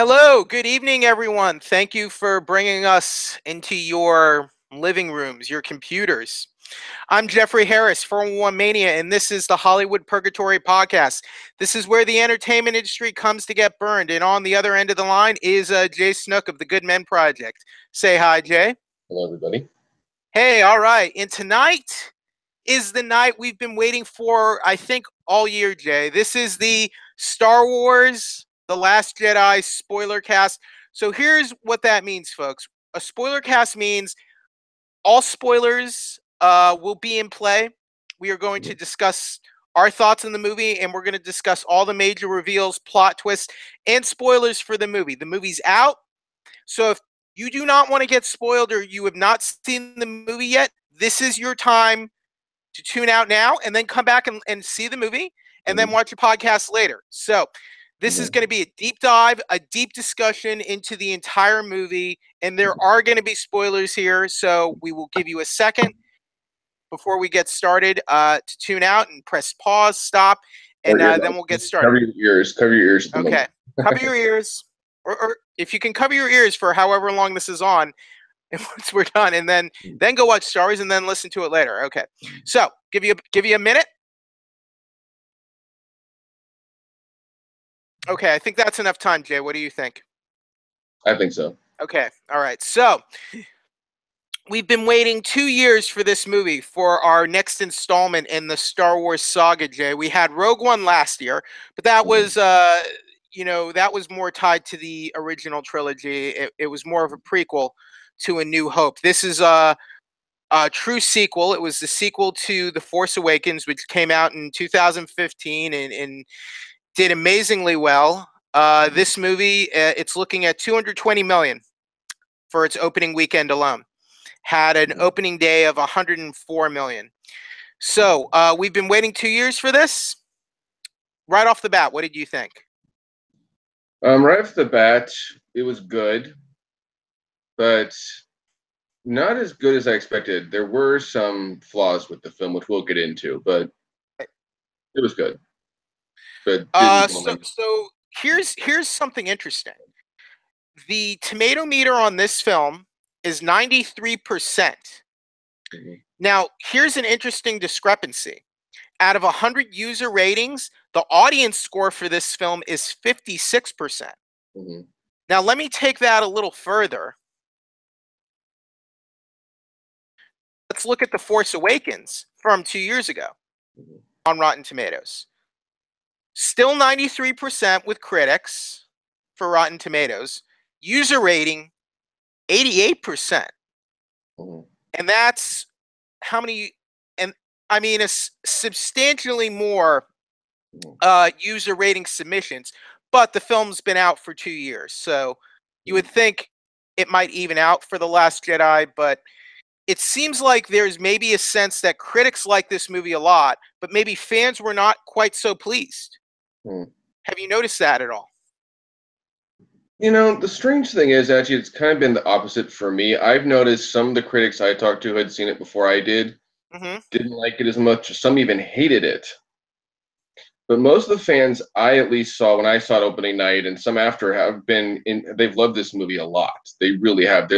Hello, good evening, everyone. Thank you for bringing us into your living rooms, your computers. I'm Jeffrey Harris, Formula One Mania, and this is the Hollywood Purgatory podcast. This is where the entertainment industry comes to get burned, and on the other end of the line is Jay Snook of the Good Men Project. Say hi, Jay. Hello, everybody. Hey, all right. And tonight is the night we've been waiting for, I think, all year, Jay. This is the Star Wars The Last Jedi spoiler cast. So here's what that means, folks. A spoiler cast means all spoilers will be in play. We are going to discuss our thoughts on the movie, and we're going to discuss all the major reveals, plot twists, and spoilers for the movie. The movie's out, so if you do not want to get spoiled or you have not seen the movie yet, this is your time to tune out now and then come back and see the movie and then watch a podcast later. So this is going to be a deep dive, a deep discussion into the entire movie, and there are going to be spoilers here, so we will give you a second before we get started to tune out and press pause, stop, and then we'll get started. Cover your ears. Cover your ears. Okay. Cover your ears. Or if you can cover your ears for however long this is on, and once we're done, and then go watch Star Wars and then listen to it later. Okay. So give you a minute. Okay, I think that's enough time, Jay. What do you think? I think so. Okay. All right. So we've been waiting 2 years for this movie, for our next installment in the Star Wars saga, Jay. We had Rogue One last year, but that was that was more tied to the original trilogy. It was more of a prequel to A New Hope. This is a true sequel. It was the sequel to The Force Awakens, which came out in 2015 and did amazingly well. This movie, it's looking at $220 million for its opening weekend alone. Had an opening day of $104 million. So we've been waiting 2 years for this. Right off the bat, what did you think? Right off the bat, it was good, but not as good as I expected. There were some flaws with the film, which we'll get into, but it was good. But so here's something interesting. The tomato meter on this film is 93%. Now, here's an interesting discrepancy. Out of 100 user ratings, the audience score for this film is 56%. Now, let me take that a little further. Let's look at The Force Awakens from 2 years ago on Rotten Tomatoes. Still 93% with critics for Rotten Tomatoes. User rating, 88%. And that's how many, and I mean, it's substantially more user rating submissions, but the film's been out for 2 years. So you would think it might even out for The Last Jedi, but it seems like there's maybe a sense that critics like this movie a lot, but maybe fans were not quite so pleased. Have you noticed that at all? You know, the strange thing is, actually, it's kind of been the opposite for me. I've noticed some of the critics I talked to had seen it before I did, didn't like it as much. Some even hated it. But most of the fans I at least saw when I saw it opening night, and some after, have been they've loved this movie a lot. They really have.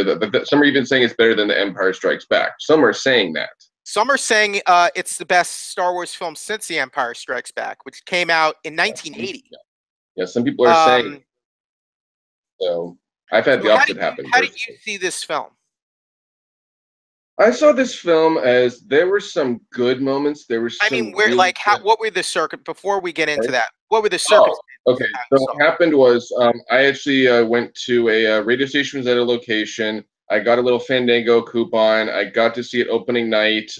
Some are even saying it's better than The Empire Strikes Back. Some are saying that. Some are saying it's the best Star Wars film since The Empire Strikes Back, which came out in 1980. Yeah, some people are saying. So I've had the opposite happen. How did you see this film? I saw this film as there were some good moments. There were some. I mean, what were the circuit before we get into that? What were the circuits? Okay. So what happened was I actually went to a radio station, was at a location. I got a little Fandango coupon. I got to see it opening night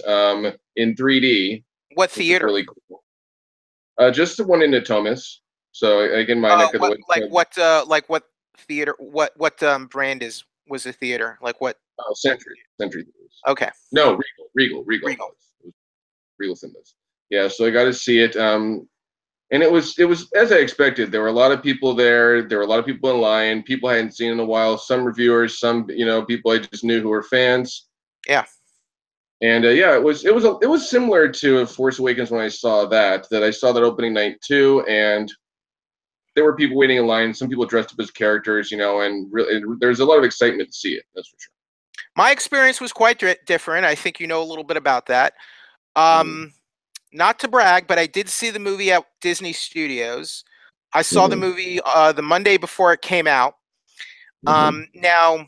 in 3D. What theater? Really cool. Just the one in Natomas. So again, my neck of the woods. Like what theater? What brand was the theater? Like what? Oh, Century. Okay. No, Regal. Regal Cinemas. Yeah, so I got to see it. And it was as I expected. There were a lot of people there. There were a lot of people in line. People I hadn't seen in a while. Some reviewers, some people I just knew who were fans. Yeah. And it was similar to Force Awakens when I saw that I saw that opening night too. And there were people waiting in line. Some people dressed up as characters, you know, and really, there's a lot of excitement to see it. That's for sure. My experience was quite different. I think you know a little bit about that. Not to brag, but I did see the movie at Disney Studios. I saw the movie the Monday before it came out. Now,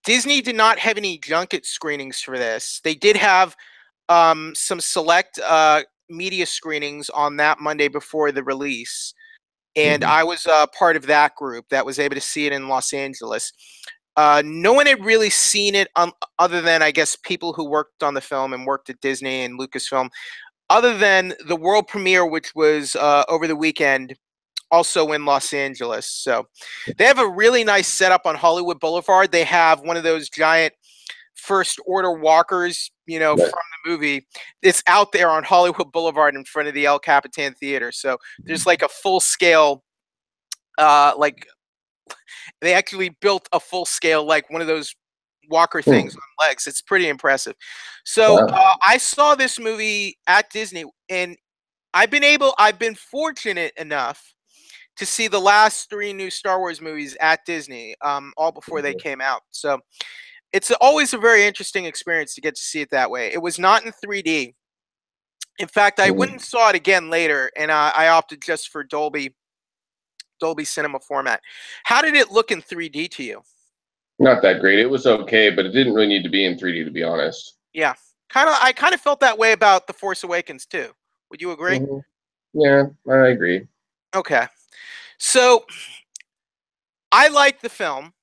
Disney did not have any junket screenings for this. They did have some select media screenings on that Monday before the release. And I was part of that group that was able to see it in Los Angeles. No one had really seen it other than, I guess, people who worked on the film and worked at Disney and Lucasfilm, other than the world premiere, which was over the weekend, also in Los Angeles. So they have a really nice setup on Hollywood Boulevard. They have one of those giant first order walkers, you know, from the movie. It's out there on Hollywood Boulevard in front of the El Capitan Theater. So there's like a full scale, like they actually built a full scale, like one of those walker things on legs. It's pretty impressive. So I saw this movie at Disney, and I've been fortunate enough to see the last 3 new Star Wars movies at Disney, all before they came out. So it's always a very interesting experience to get to see it that way. It was not in 3D. In fact, I went and saw it again later, and I opted just for Dolby Cinema format. How did it look in 3D to you? Not that great. It was okay, but it didn't really need to be in 3D, to be honest. Yeah, I kind of felt that way about The Force Awakens too. Would you agree? Yeah, I agree. Okay, so I liked the film.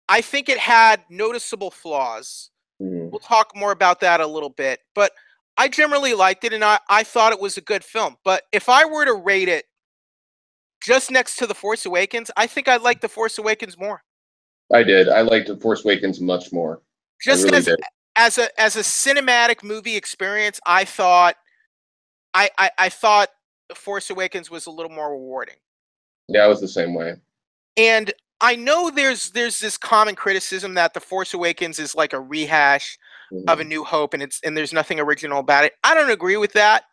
I think it had noticeable flaws. We'll talk more about that a little bit, but I generally liked it, and I thought it was a good film. But if I were to rate it just next to The Force Awakens, I think I'd like The Force Awakens more. I did. I liked The Force Awakens much more. Just really as a cinematic movie experience, I thought The Force Awakens was a little more rewarding. Yeah, I was the same way. And I know there's this common criticism that The Force Awakens is like a rehash of A New Hope, and there's nothing original about it. I don't agree with that.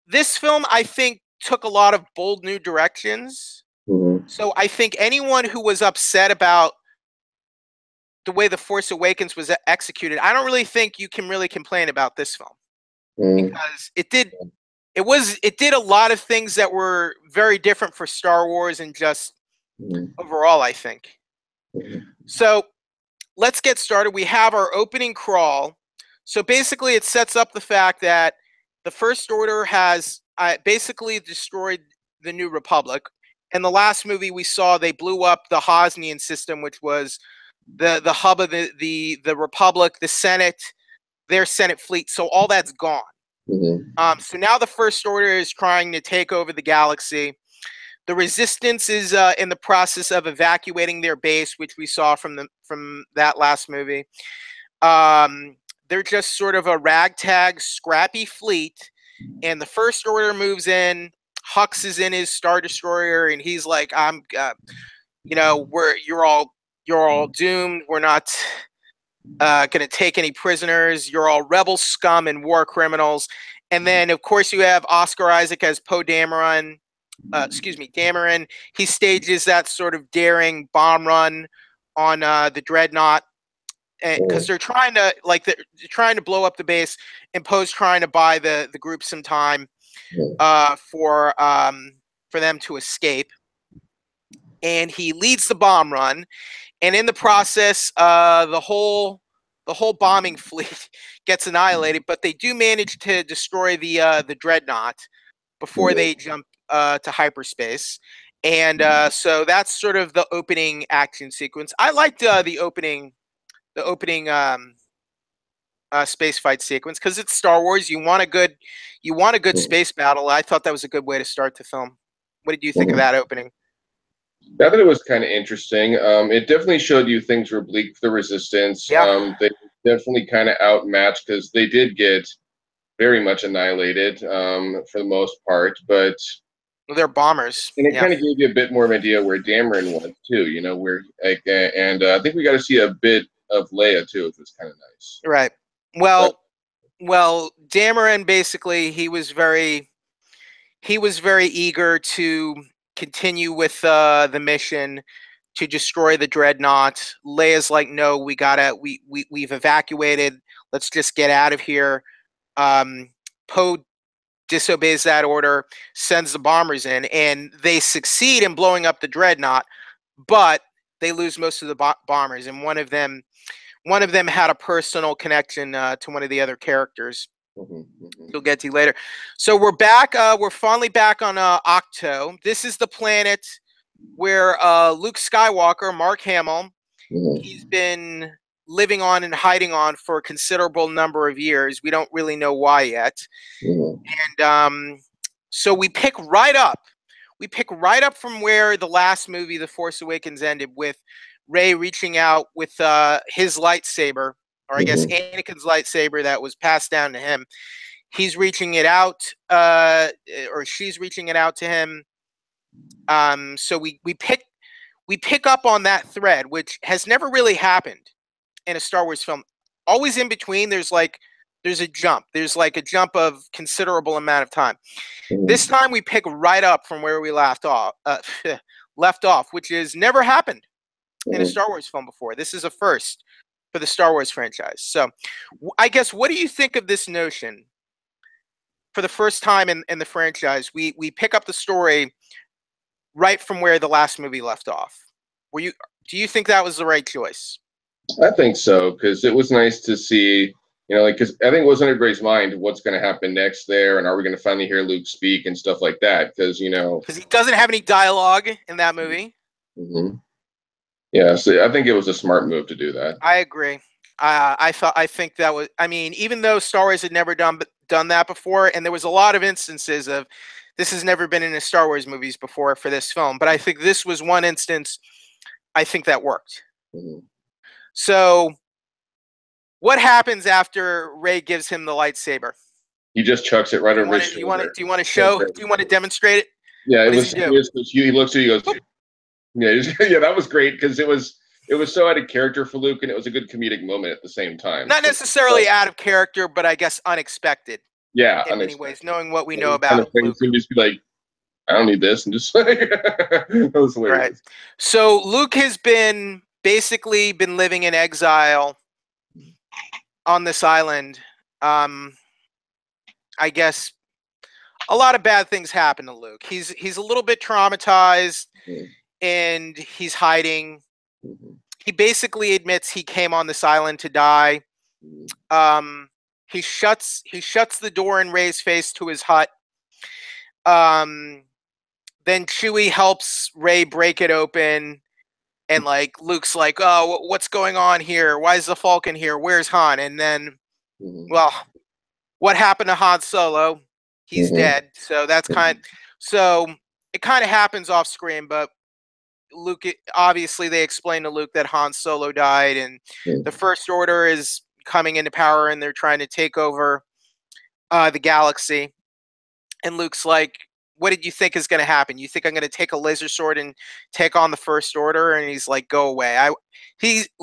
This film, I think, took a lot of bold new directions. So I think anyone who was upset about the way The Force Awakens was executed, I don't really think you can really complain about this film, because it did a lot of things that were very different for Star Wars and just overall, I think. So let's get started. We have our opening crawl. So basically it sets up the fact that the First Order has basically destroyed the New Republic. In the last movie we saw, they blew up the Hosnian system, which was the hub of the Republic, the Senate, their Senate fleet. So all that's gone. So now the First Order is trying to take over the galaxy. The Resistance is in the process of evacuating their base, which we saw from that last movie. They're just sort of a ragtag, scrappy fleet, and the First Order moves in. Hux is in his Star Destroyer, and he's like, "I'm, you're all doomed. We're not going to take any prisoners. You're all rebel scum and war criminals." And then, of course, you have Oscar Isaac as Poe Dameron. Dameron. He stages that sort of daring bomb run on the Dreadnought, because they're trying to blow up the base, and Poe's trying to buy the group some time for them to escape. And he leads the bomb run, and in the process, the whole bombing fleet gets annihilated. But they do manage to destroy the Dreadnought before they jump to hyperspace. And so that's sort of the opening action sequence. I liked the opening space fight sequence, because it's Star Wars. You want a good space battle. I thought that was a good way to start the film. What did you think of that opening? I thought it was kind of interesting. It definitely showed you things were bleak for the Resistance. They definitely kind of outmatched, because they did get very much annihilated for the most part, but they're bombers, and it kind of gave you a bit more of an idea where Dameron went too. You know, where and I think we got to see a bit of Leia too, which was kind of nice. Right. Well, Dameron basically he he was very eager to continue with the mission to destroy the dreadnought. Leia's like, no, we've evacuated. Let's just get out of here. Poe disobeys that order, sends the bombers in, and they succeed in blowing up the dreadnought, but they lose most of the bombers, and one of them had a personal connection to one of the other characters. We'll get to later. So we're back. We're finally back on Octo. This is the planet where Luke Skywalker, Mark Hamill, he's been living on and hiding on for a considerable number of years. We don't really know why yet. And so we pick right up. We pick right up from where the last movie, The Force Awakens, ended, with Rey reaching out with his lightsaber, or I guess Anakin's lightsaber that was passed down to him. He's reaching it out, or she's reaching it out to him. So we pick up on that thread, which has never really happened in a Star Wars film. Always in between, there's a jump. There's like a jump of considerable amount of time. This time we pick right up from where we left off, which has never happened in a Star Wars film before. This is a first for the Star Wars franchise. So I guess, what do you think of this notion? For the first time in the franchise, we pick up the story right from where the last movie left off. Do you think that was the right choice? I think so, because it was nice to see, because I think it was in everybody's mind what's going to happen next there, and are we going to finally hear Luke speak and stuff like that? Because he doesn't have any dialogue in that movie. Yeah, so I think it was a smart move to do that. I agree. I think that was. I mean, even though Star Wars had never done that before, and there was a lot of instances of this has never been in a Star Wars movies before for this film, but I think this was one instance. I think that worked. So, what happens after Rey gives him the lightsaber? He just chucks it right over his shoulder. Do you want to show? Do you want to demonstrate it? Yeah, he looks at you. He goes, yeah, that was great, because it was so out of character for Luke, and it was a good comedic moment at the same time. Not necessarily out of character, but I guess unexpected. Yeah, in many ways, knowing what we know about Luke. Just be like, I don't need this, and just like that was hilarious. Right. So Luke has basically been living in exile on this island. I guess a lot of bad things happen to Luke. He's a little bit traumatized, and he's hiding. He basically admits he came on this island to die. He shuts the door in Rey's face to his hut. Then Chewie helps Rey break it open, and like Luke's like, "Oh, what's going on here? Why is the Falcon here? Where's Han?" And then, well, what happened to Han Solo? He's dead. So that's so it kind of happens off screen, but Luke, obviously they explain to Luke that Han Solo died, and the First Order is coming into power, and they're trying to take over the galaxy. And Luke's like, what did you think is going to happen? You think I'm going to take a laser sword and take on the First Order? And he's like, go away.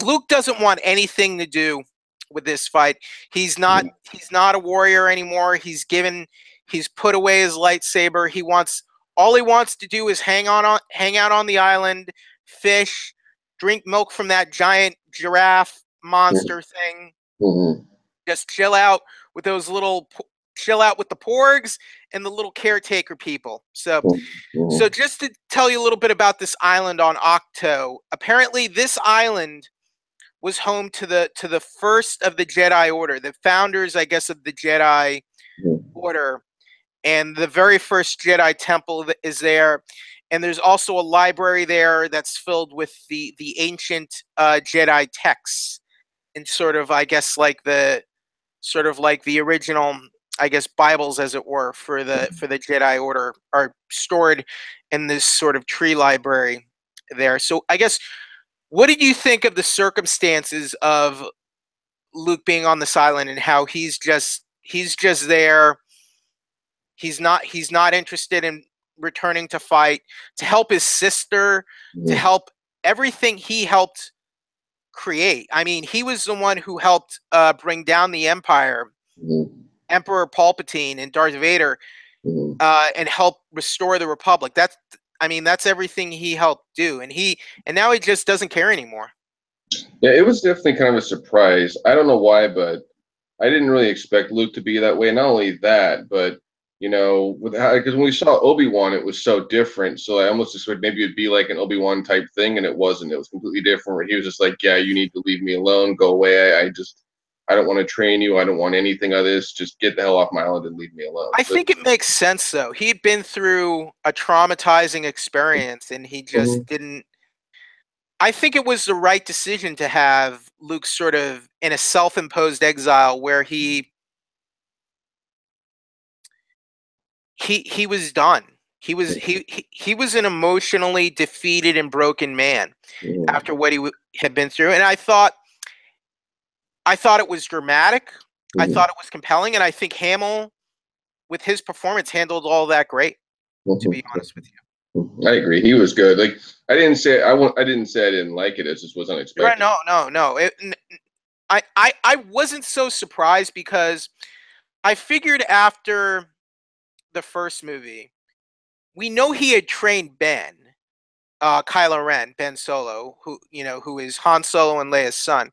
Luke doesn't want anything to do with this fight. He's not a warrior anymore. He's put away his lightsaber. All he wants to do is hang out on the island, fish, drink milk from that giant giraffe monster thing. Just chill out with the porgs and the little caretaker people. So just to tell you a little bit about this island on Octo, apparently this island was home to the first of the Jedi Order, the founders, I guess, of the Jedi Order, and the very first Jedi Temple is there. And there's also a library there that's filled with the ancient Jedi texts, and sort of, I guess, like the original, I guess, Bibles, as it were, for the Jedi Order are stored in this sort of tree library there. So I guess, what did you think of the circumstances of Luke being on this island and how he's just there? He's not interested in returning to fight, to help his sister, to help everything he helped create. I mean, he was the one who helped bring down the Empire. Emperor Palpatine and Darth Vader. and help restore the Republic. That's everything he helped do, and now he just doesn't care anymore. Yeah, it was definitely kind of a surprise. I don't know why, but I didn't really expect Luke to be that way. Not only that, but because when we saw Obi-Wan, it was so different. So I almost expected maybe it'd be like an Obi-Wan type thing, and it wasn't. It was completely different. Where he was just like, "Yeah, you need to leave me alone. Go away. I don't want to train you. I don't want anything of this. Just get the hell off my island and leave me alone." I think it makes sense, though. He'd been through a traumatizing experience, and he just didn't. I think it was the right decision to have Luke sort of in a self-imposed exile where he was done. He was an emotionally defeated and broken man after what he had been through, and I thought it was dramatic. I thought it was compelling, and I think Hamill, with his performance, handled all that great. To be honest with you. I agree. He was good. Like I didn't say I didn't like it. It just was unexpected. Right, no. I wasn't so surprised because I figured after the first movie, we know he had trained Ben, Kylo Ren, Ben Solo, who is Han Solo and Leia's son,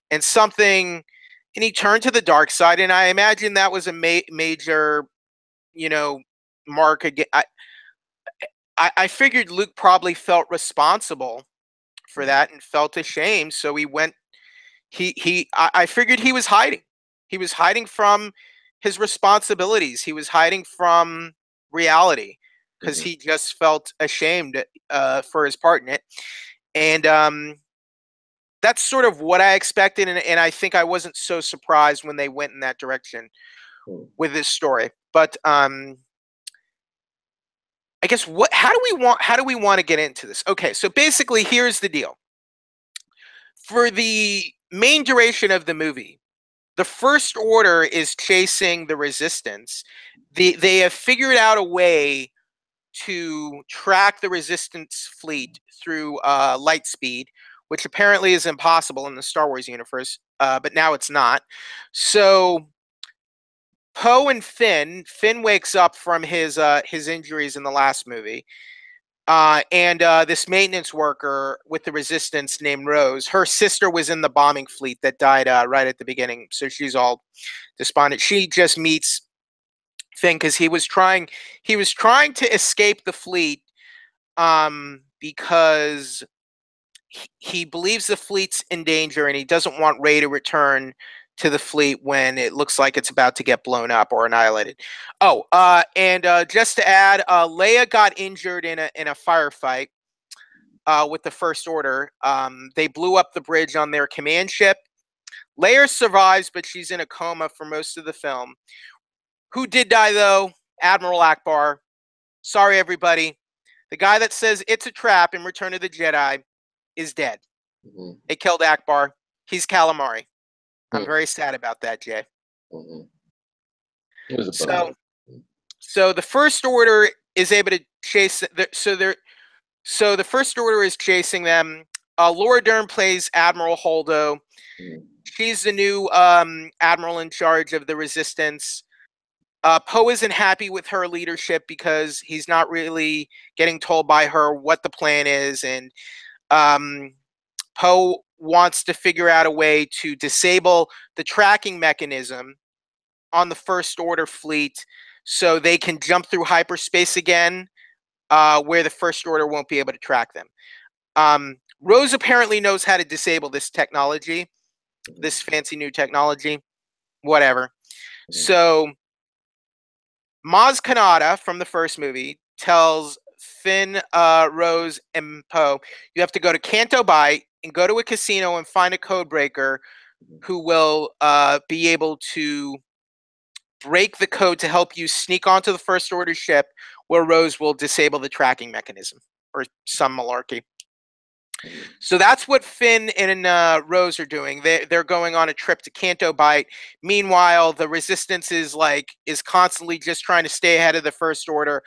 and he turned to the dark side, and I imagine that was a major, mark again. I figured Luke probably felt responsible for that and felt ashamed, so he went. I figured he was hiding. He was hiding from his responsibilities. He was hiding from reality because he just felt ashamed for his part in it, and that's sort of what I expected, and I think I wasn't so surprised when they went in that direction with this story. But I guess how do we want to get into this? Okay, so basically here's the deal. For the main duration of the movie, the First Order is chasing the Resistance. They have figured out a way to track the Resistance fleet through light speed, which apparently is impossible in the Star Wars universe, but now it's not. So Poe and Finn wakes up from his injuries in the last movie, and this maintenance worker with the Resistance named Rose, her sister was in the bombing fleet that died right at the beginning, so she's all despondent. She just meets Finn because he was trying to escape the fleet because he believes the fleet's in danger and he doesn't want Rey to return to the fleet when it looks like it's about to get blown up or annihilated. Oh, and just to add, Leia got injured in a firefight with the First Order. They blew up the bridge on their command ship. Leia survives, but she's in a coma for most of the film. Who did die, though? Admiral Ackbar. Sorry, everybody. The guy that says it's a trap in Return of the Jedi is dead. They killed Ackbar. He's calamari. I'm very sad about that, Jay. So the First Order is able to chase. So the First Order is chasing them. Laura Dern plays Admiral Holdo. She's the new admiral in charge of the Resistance. Poe isn't happy with her leadership because he's not really getting told by her what the plan is, and Poe wants to figure out a way to disable the tracking mechanism on the First Order fleet so they can jump through hyperspace again, where the First Order won't be able to track them. Rose apparently knows how to disable this technology, this fancy new technology, whatever. So Maz Kanata from the first movie tells Finn, Rose, and Poe, you have to go to Canto Bight and go to a casino and find a code breaker who will be able to break the code to help you sneak onto the First Order ship where Rose will disable the tracking mechanism or some malarkey. So that's what Finn and Rose are doing. They're going on a trip to Canto Bight. Meanwhile, the Resistance is constantly just trying to stay ahead of the First Order,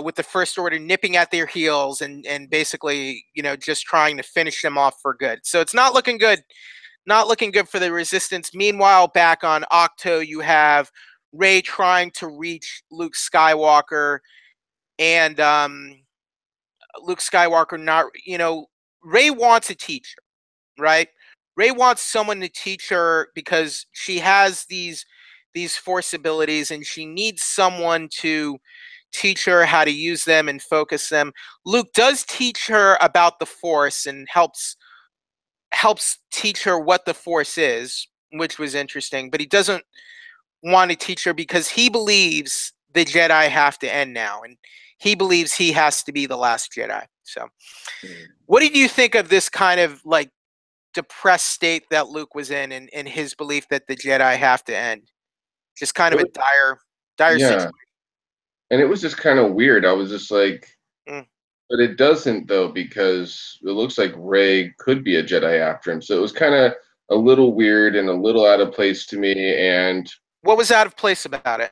with the First Order nipping at their heels and basically, just trying to finish them off for good. So it's not looking good. Not looking good for the Resistance. Meanwhile, back on Octo, you have Rey trying to reach Luke Skywalker, and Luke Skywalker not, Rey wants a teacher, right? Rey wants someone to teach her because she has these Force abilities, and she needs someone to teach her how to use them and focus them. Luke does teach her about the Force and helps teach her what the Force is, which was interesting, but he doesn't want to teach her because he believes the Jedi have to end now, and he believes he has to be the last Jedi. So what did you think of this kind of like depressed state that Luke was in, and his belief that the Jedi have to end? Just kind of a dire situation. And it was just kind of weird. I was just like, Mm. but it doesn't though, because it looks like Rey could be a Jedi after him. So it was kind of a little weird and a little out of place to me. And what was out of place about it?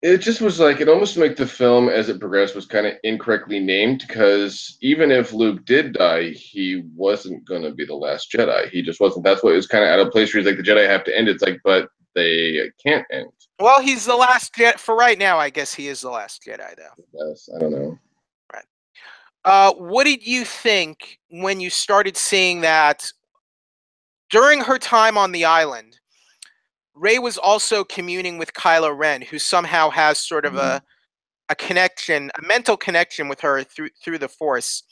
It just was like, it almost made the film as it progressed was kind of incorrectly named, because even if Luke did die, he wasn't going to be the last Jedi. He just wasn't. That's what it was kind of out of place where he's like, the Jedi have to end. It's like, but they can't end. Well, he's the last Jedi for right now. I guess he is the last Jedi, though. Yes, I don't know. Right. What did you think when you started seeing that during her time on the island? Rey was also communing with Kylo Ren, who somehow has sort of a connection, a mental connection with her through the Force.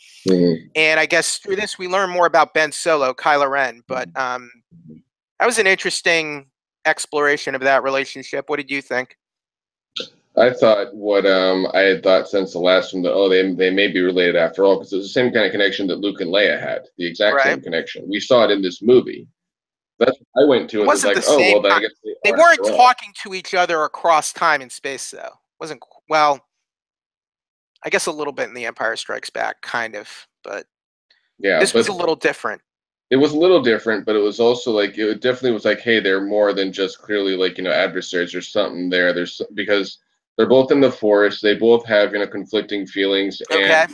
And I guess through this we learn more about Ben Solo, Kylo Ren. But that was an interesting exploration of that relationship. What did you think? I thought what I had thought since the last one that they may be related after all, because it was the same kind of connection that Luke and Leia had, the exact same connection. We saw it in this movie. That's what I went to. It was like, oh, well, then I guess they weren't talking to each other across time and space, though. Wasn't, well, I guess a little bit in The Empire Strikes Back, kind of, but yeah, this was a little different. It was a little different, but it was also like, it definitely was like, hey, they're more than just clearly like, adversaries. There's something there. There's, because they're both in the Force. They both have, conflicting feelings. Okay.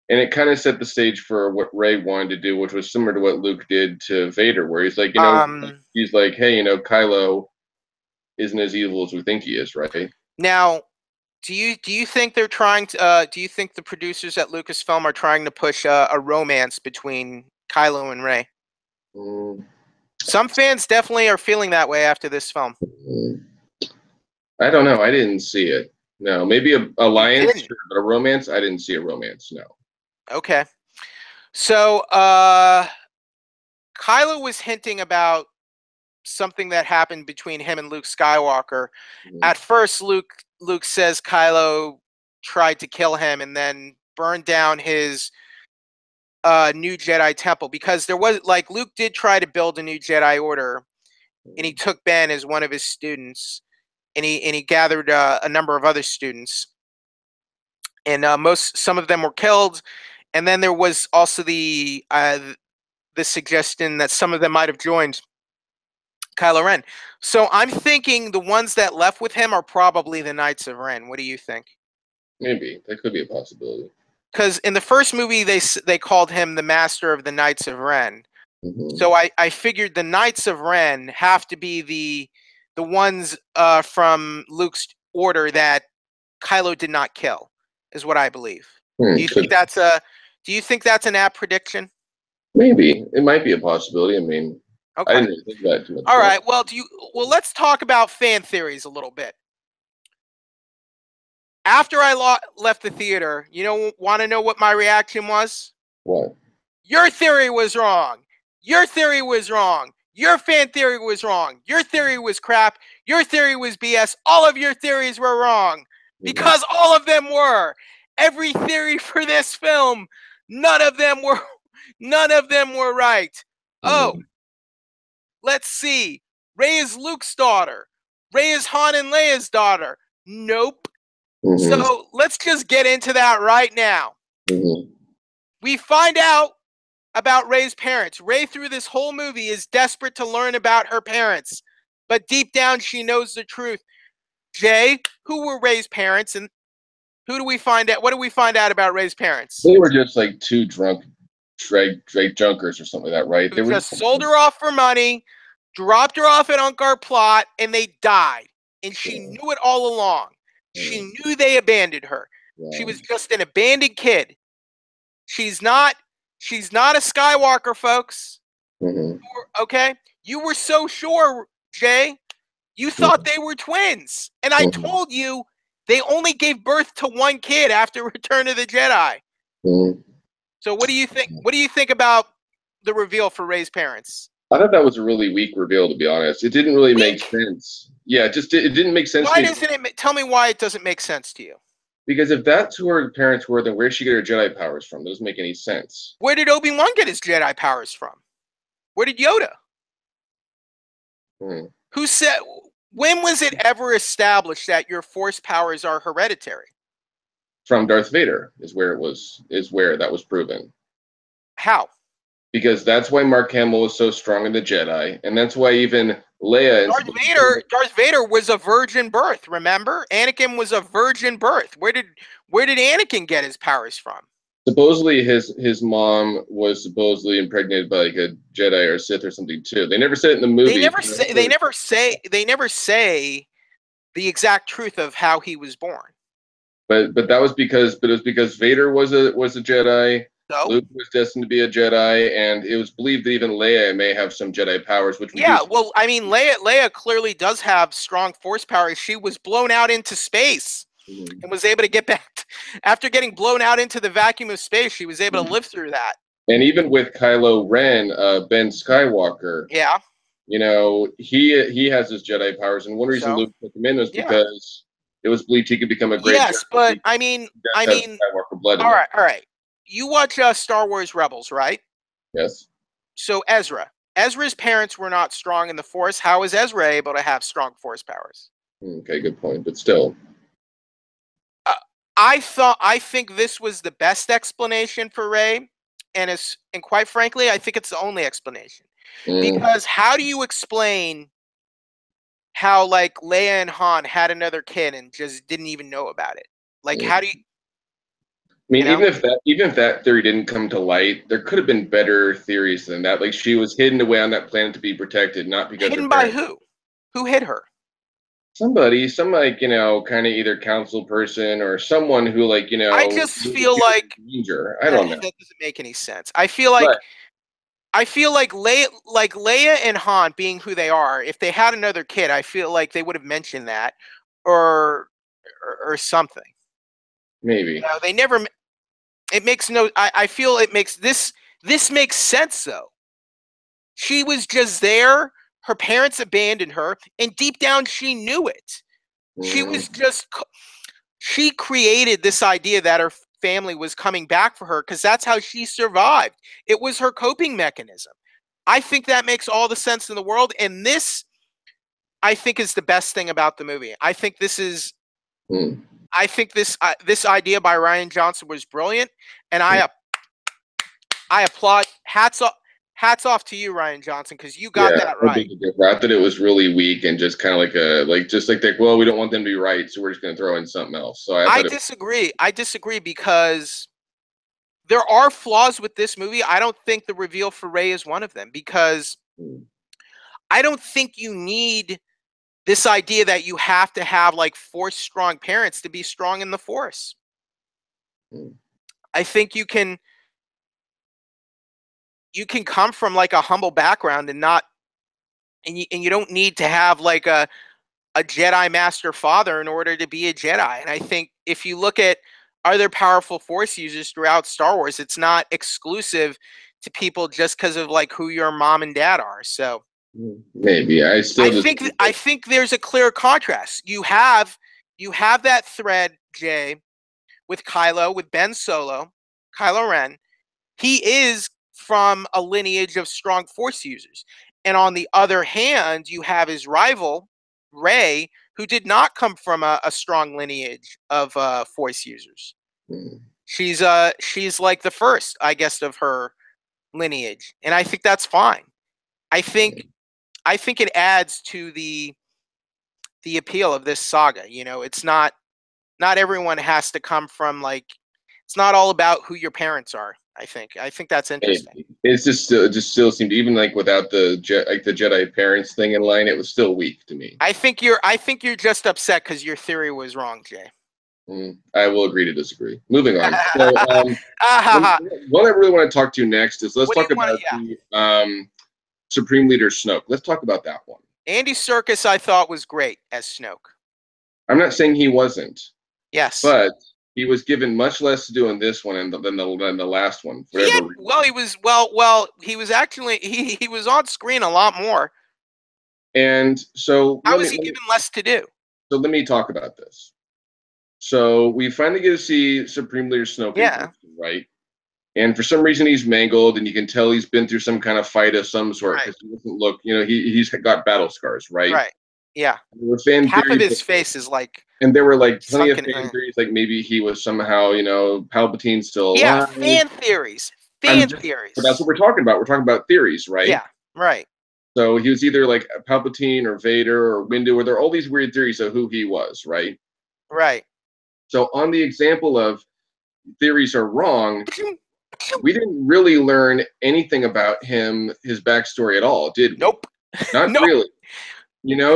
And it kind of set the stage for what Rey wanted to do, which was similar to what Luke did to Vader, where he's like, he's like, hey, Kylo isn't as evil as we think he is, right? Now, do you think they're trying to? Do you think the producers at Lucasfilm are trying to push a romance between Kylo and Rey? Some fans definitely are feeling that way after this film. I don't know. I didn't see it. No, maybe a alliance, but a romance. I didn't see a romance. No. Okay. So Kylo was hinting about something that happened between him and Luke Skywalker. At first, Luke says Kylo tried to kill him and then burned down his new Jedi temple, because there was, like, Luke did try to build a new Jedi Order, and he took Ben as one of his students, and he gathered a number of other students, and some of them were killed. And then there was also the suggestion that some of them might have joined Kylo Ren. So I'm thinking the ones that left with him are probably the Knights of Ren. What do you think? Maybe that could be a possibility. Because in the first movie they called him the Master of the Knights of Ren. So I figured the Knights of Ren have to be the ones from Luke's order that Kylo did not kill, is what I believe. Do you think that's an apt prediction? Maybe it might be a possibility. I mean, okay. I didn't really think about it too much. All right. Well, let's talk about fan theories a little bit. After I left the theater, want to know what my reaction was? What? Your theory was wrong. Your theory was wrong. Your fan theory was wrong. Your theory was crap. Your theory was BS. All of your theories were wrong, because all of them were. Every theory for this film, none of them were right. Oh, let's see. Rey is Luke's daughter. Rey is Han and Leia's daughter. Nope. So let's just get into that right now. We find out about Rey's parents. Rey, through this whole movie, is desperate to learn about her parents, but deep down she knows the truth. Jay, who were Rey's parents, and who do we find out? What do we find out about Rey's parents? They were just like two drunk, junkers or something like that, right? They just sold her off for money, dropped her off at Unkar Plot, and they died. And she knew it all along. She knew they abandoned her. She was just an abandoned kid. She's not a Skywalker, folks. Okay? You were so sure, Jay. You thought they were twins. And I told you they only gave birth to one kid after Return of the Jedi. So what do you think? What do you think about the reveal for Rey's parents? I thought that was a really weak reveal, to be honest. It didn't really make sense. Yeah, it didn't make sense. Why doesn't it? Tell me why it doesn't make sense to you. Because if that's who her parents were, then where did she get her Jedi powers from? That doesn't make any sense. Where did Obi-Wan get his Jedi powers from? Where did Yoda? Who said? When was it ever established that your Force powers are hereditary? From Darth Vader is where that was proven. How? Because that's why Mark Hamill was so strong in the Jedi, and that's why even Leia. Darth Vader was a virgin birth. Remember, Anakin was a virgin birth. Where did Anakin get his powers from? Supposedly, his mom was supposedly impregnated by like a Jedi or Sith or something too. They never said it in the movie. They never say the exact truth of how he was born. But that was because Vader was a Jedi. So? Luke was destined to be a Jedi, and it was believed that even Leia may have some Jedi powers. Well, I mean, Leia clearly does have strong Force powers. She was blown out into space and was able to get back. After getting blown out into the vacuum of space, she was able to live through that. And even with Kylo Ren, Ben Skywalker, you know, he has his Jedi powers, and one reason Luke took him in was because it was believed he could become a great. Yes, but I mean, Skywalker blood. All right. You watch Star Wars Rebels, right? Yes. So Ezra's parents were not strong in the Force. How is Ezra able to have strong Force powers? Okay, good point. But still, I think this was the best explanation for Rey, and quite frankly, I think it's the only explanation. Because how do you explain how like Leia and Han had another kid and just didn't even know about it? Like, how do you? I mean, even if that theory didn't come to light, there could have been better theories than that. Like she was hidden away on that planet to be protected, not because hidden by who? Who hid her? Somebody, some like kind of either council person or someone who like I just feel like danger. I don't know. That doesn't make any sense. I feel like Leia and Han being who they are. If they had another kid, I feel like they would have mentioned that or something. Maybe. They never. It makes no. I feel it makes this makes sense though. She was just there. Her parents abandoned her, and deep down she knew it. She was just. She created this idea that her family was coming back for her because that's how she survived. It was her coping mechanism. I think that makes all the sense in the world, and this, I think, is the best thing about the movie. I think this is. I think this idea by Rian Johnson was brilliant, and I applaud. Hats off to you, Rian Johnson, because you got that right. I thought it was really weak and just kind of like well, we don't want them to be right, so we're just going to throw in something else. So I disagree. I disagree because there are flaws with this movie. I don't think the reveal for Rey is one of them because I don't think you need this idea that you have to have like Force strong parents to be strong in the Force. I think you can come from like a humble background and you don't need to have like a Jedi Master father in order to be a Jedi. And I think if you look at other powerful Force users throughout Star Wars, it's not exclusive to people just because of like who your mom and dad are. So maybe I think there's a clear contrast. You have that thread, Jay, with Kylo, with Ben Solo, Kylo Ren. He is from a lineage of strong Force users. And on the other hand, you have his rival, Rey, who did not come from a strong lineage of Force users. She's like the first, I guess, of her lineage. And I think that's fine. I think it adds to the appeal of this saga. It's not everyone has to come from like, it's not all about who your parents are. I think that's interesting. It's just it just still seemed, even like without the Jedi parents thing in line, it was still weak to me. I think you're just upset because your theory was wrong, Jay. I will agree to disagree. Moving on. So, what I really want to talk to next is let's talk about the Supreme Leader Snoke. Let's talk about that one. Andy Serkis, I thought, was great as Snoke. I'm not saying he wasn't. Yes. But he was given much less to do in this one than the last one. He was actually he was on screen a lot more. And so how was he given less to do? So let me talk about this. So we finally get to see Supreme Leader Snoke, right? And for some reason he's mangled, and you can tell he's been through some kind of fight of some sort because he doesn't look, he's got battle scars, right? Right. Yeah. Half of his face is like. And there were like plenty of fan theories, like maybe he was somehow, Palpatine still alive. Yeah, fan theories. Theories. But that's what we're talking about. We're talking about theories, right? Yeah, right. So he was either like Palpatine or Vader or Windu, or there are all these weird theories of who he was, right? Right. So on the example of theories are wrong, we didn't really learn anything about him, his backstory at all, did we? Nope. Not really.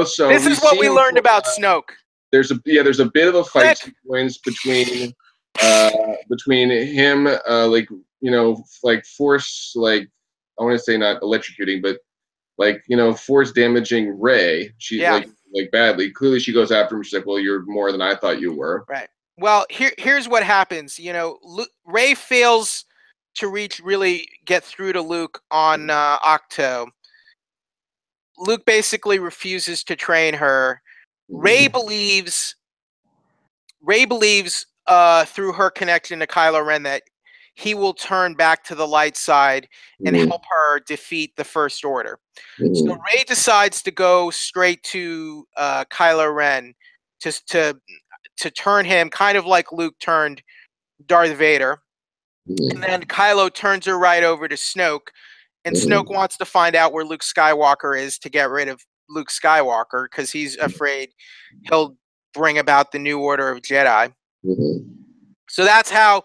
So this is what we learned about Snoke. There's a bit of a fight sequence between him, like force, like I want to say not electrocuting, but like force damaging Rey. She like badly. Clearly, she goes after him. She's like, "Well, you're more than I thought you were." Right. Well, here's what happens. Rey fails to really get through to Luke on Octo. Luke basically refuses to train her. Rey believes through her connection to Kylo Ren that he will turn back to the light side and help her defeat the First Order. So Rey decides to go straight to Kylo Ren to turn him, kind of like Luke turned Darth Vader. And then Kylo turns her right over to Snoke. And Snoke wants to find out where Luke Skywalker is to get rid of Luke Skywalker because he's afraid he'll bring about the new order of Jedi. So that's how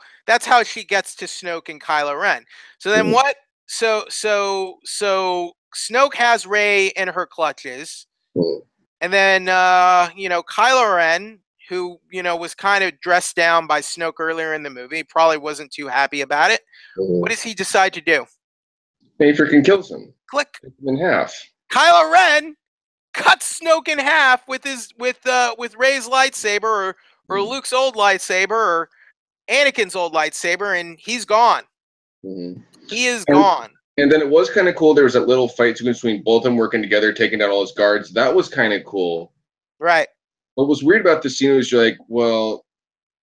she gets to Snoke and Kylo Ren. So then what? So Snoke has Rey in her clutches, and then Kylo Ren, who was kind of dressed down by Snoke earlier in the movie, probably wasn't too happy about it. What does he decide to do? He freaking kills him. Click. In half. Kylo Ren cuts Snoke in half with Rey's lightsaber, or Luke's old lightsaber, or Anakin's old lightsaber, and he's gone. He is gone. And then it was kind of cool. There was that little fight between both of them working together, taking down all his guards. That was kind of cool. Right. What was weird about this scene was you're like, well,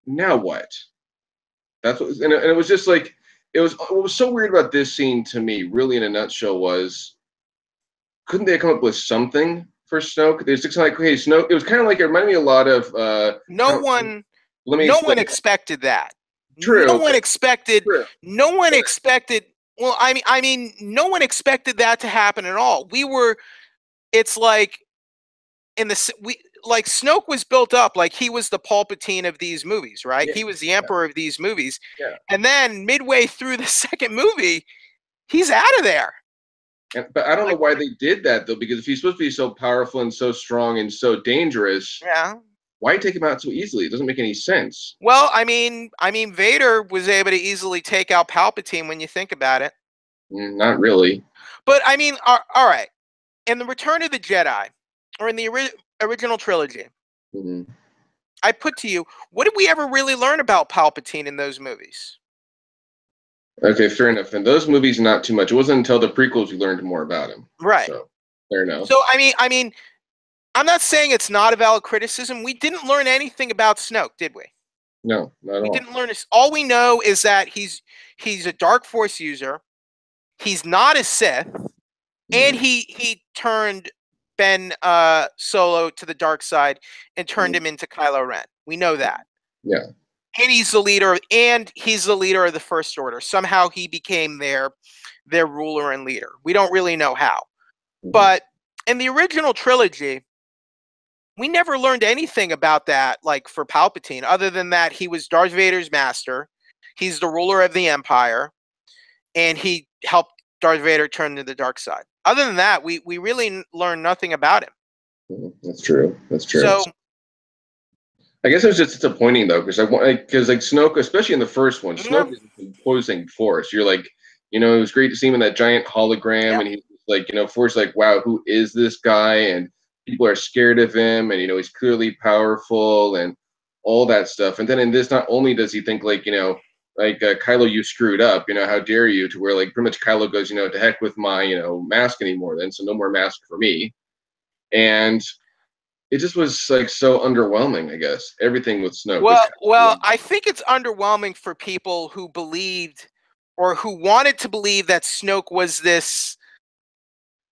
now what? That's what, and it was just like, what was so weird about this scene to me, really in a nutshell, was couldn't they come up with something for Snoke? They just like, hey, Snoke. It was kind of like, it reminded me a lot of. No one expected that. True. No one expected. No one expected. Well, I mean, no one expected that to happen at all. It's like like Snoke was built up like he was the Palpatine of these movies, right? Yeah, he was the Emperor of these movies. Yeah. And then midway through the second movie, he's out of there. But I don't know why they did that, though, because if he's supposed to be so powerful and so strong and so dangerous, why take him out so easily? It doesn't make any sense. Well, I mean, Vader was able to easily take out Palpatine when you think about it. Not really. But, I mean, all right. In The Return of the Jedi, or in the original trilogy, I put to you, what did we ever really learn about Palpatine in those movies? Okay, fair enough. In those movies, not too much. It wasn't until the prequels we learned more about him. Right. So, fair enough. So, I mean, I'm not saying it's not a valid criticism. We didn't learn anything about Snoke, did we? No, not at all. We didn't learn this. All we know is that he's a Dark Force user. He's not a Sith, and he turned Ben Solo to the dark side and turned him into Kylo Ren. We know that. Yeah. And he's the leader of the First Order. Somehow he became their ruler and leader. We don't really know how. But in the original trilogy, we never learned anything about that, like for Palpatine, other than that he was Darth Vader's master. He's the ruler of the Empire. and he helped Darth Vader turn to the dark side. Other than that, we really learned nothing about him. That's true. That's true. So I guess it was just disappointing though, because like Snoke, especially in the first one, yeah, Snoke is an imposing force. You're like, you know, it was great to see him in that giant hologram, yeah. and he's like, you know, force like, wow, who is this guy? And people are scared of him, and you know, he's clearly powerful and all that stuff. And then in this, not only does he think like, you know, like Kylo, you screwed up, you know, how dare you? To where like pretty much Kylo goes, you know, to heck with my, you know, mask anymore, then so no more mask for me. And it just was like so underwhelming, I guess. Everything with Snoke was Well, I think it's underwhelming for people who believed or who wanted to believe that Snoke was this.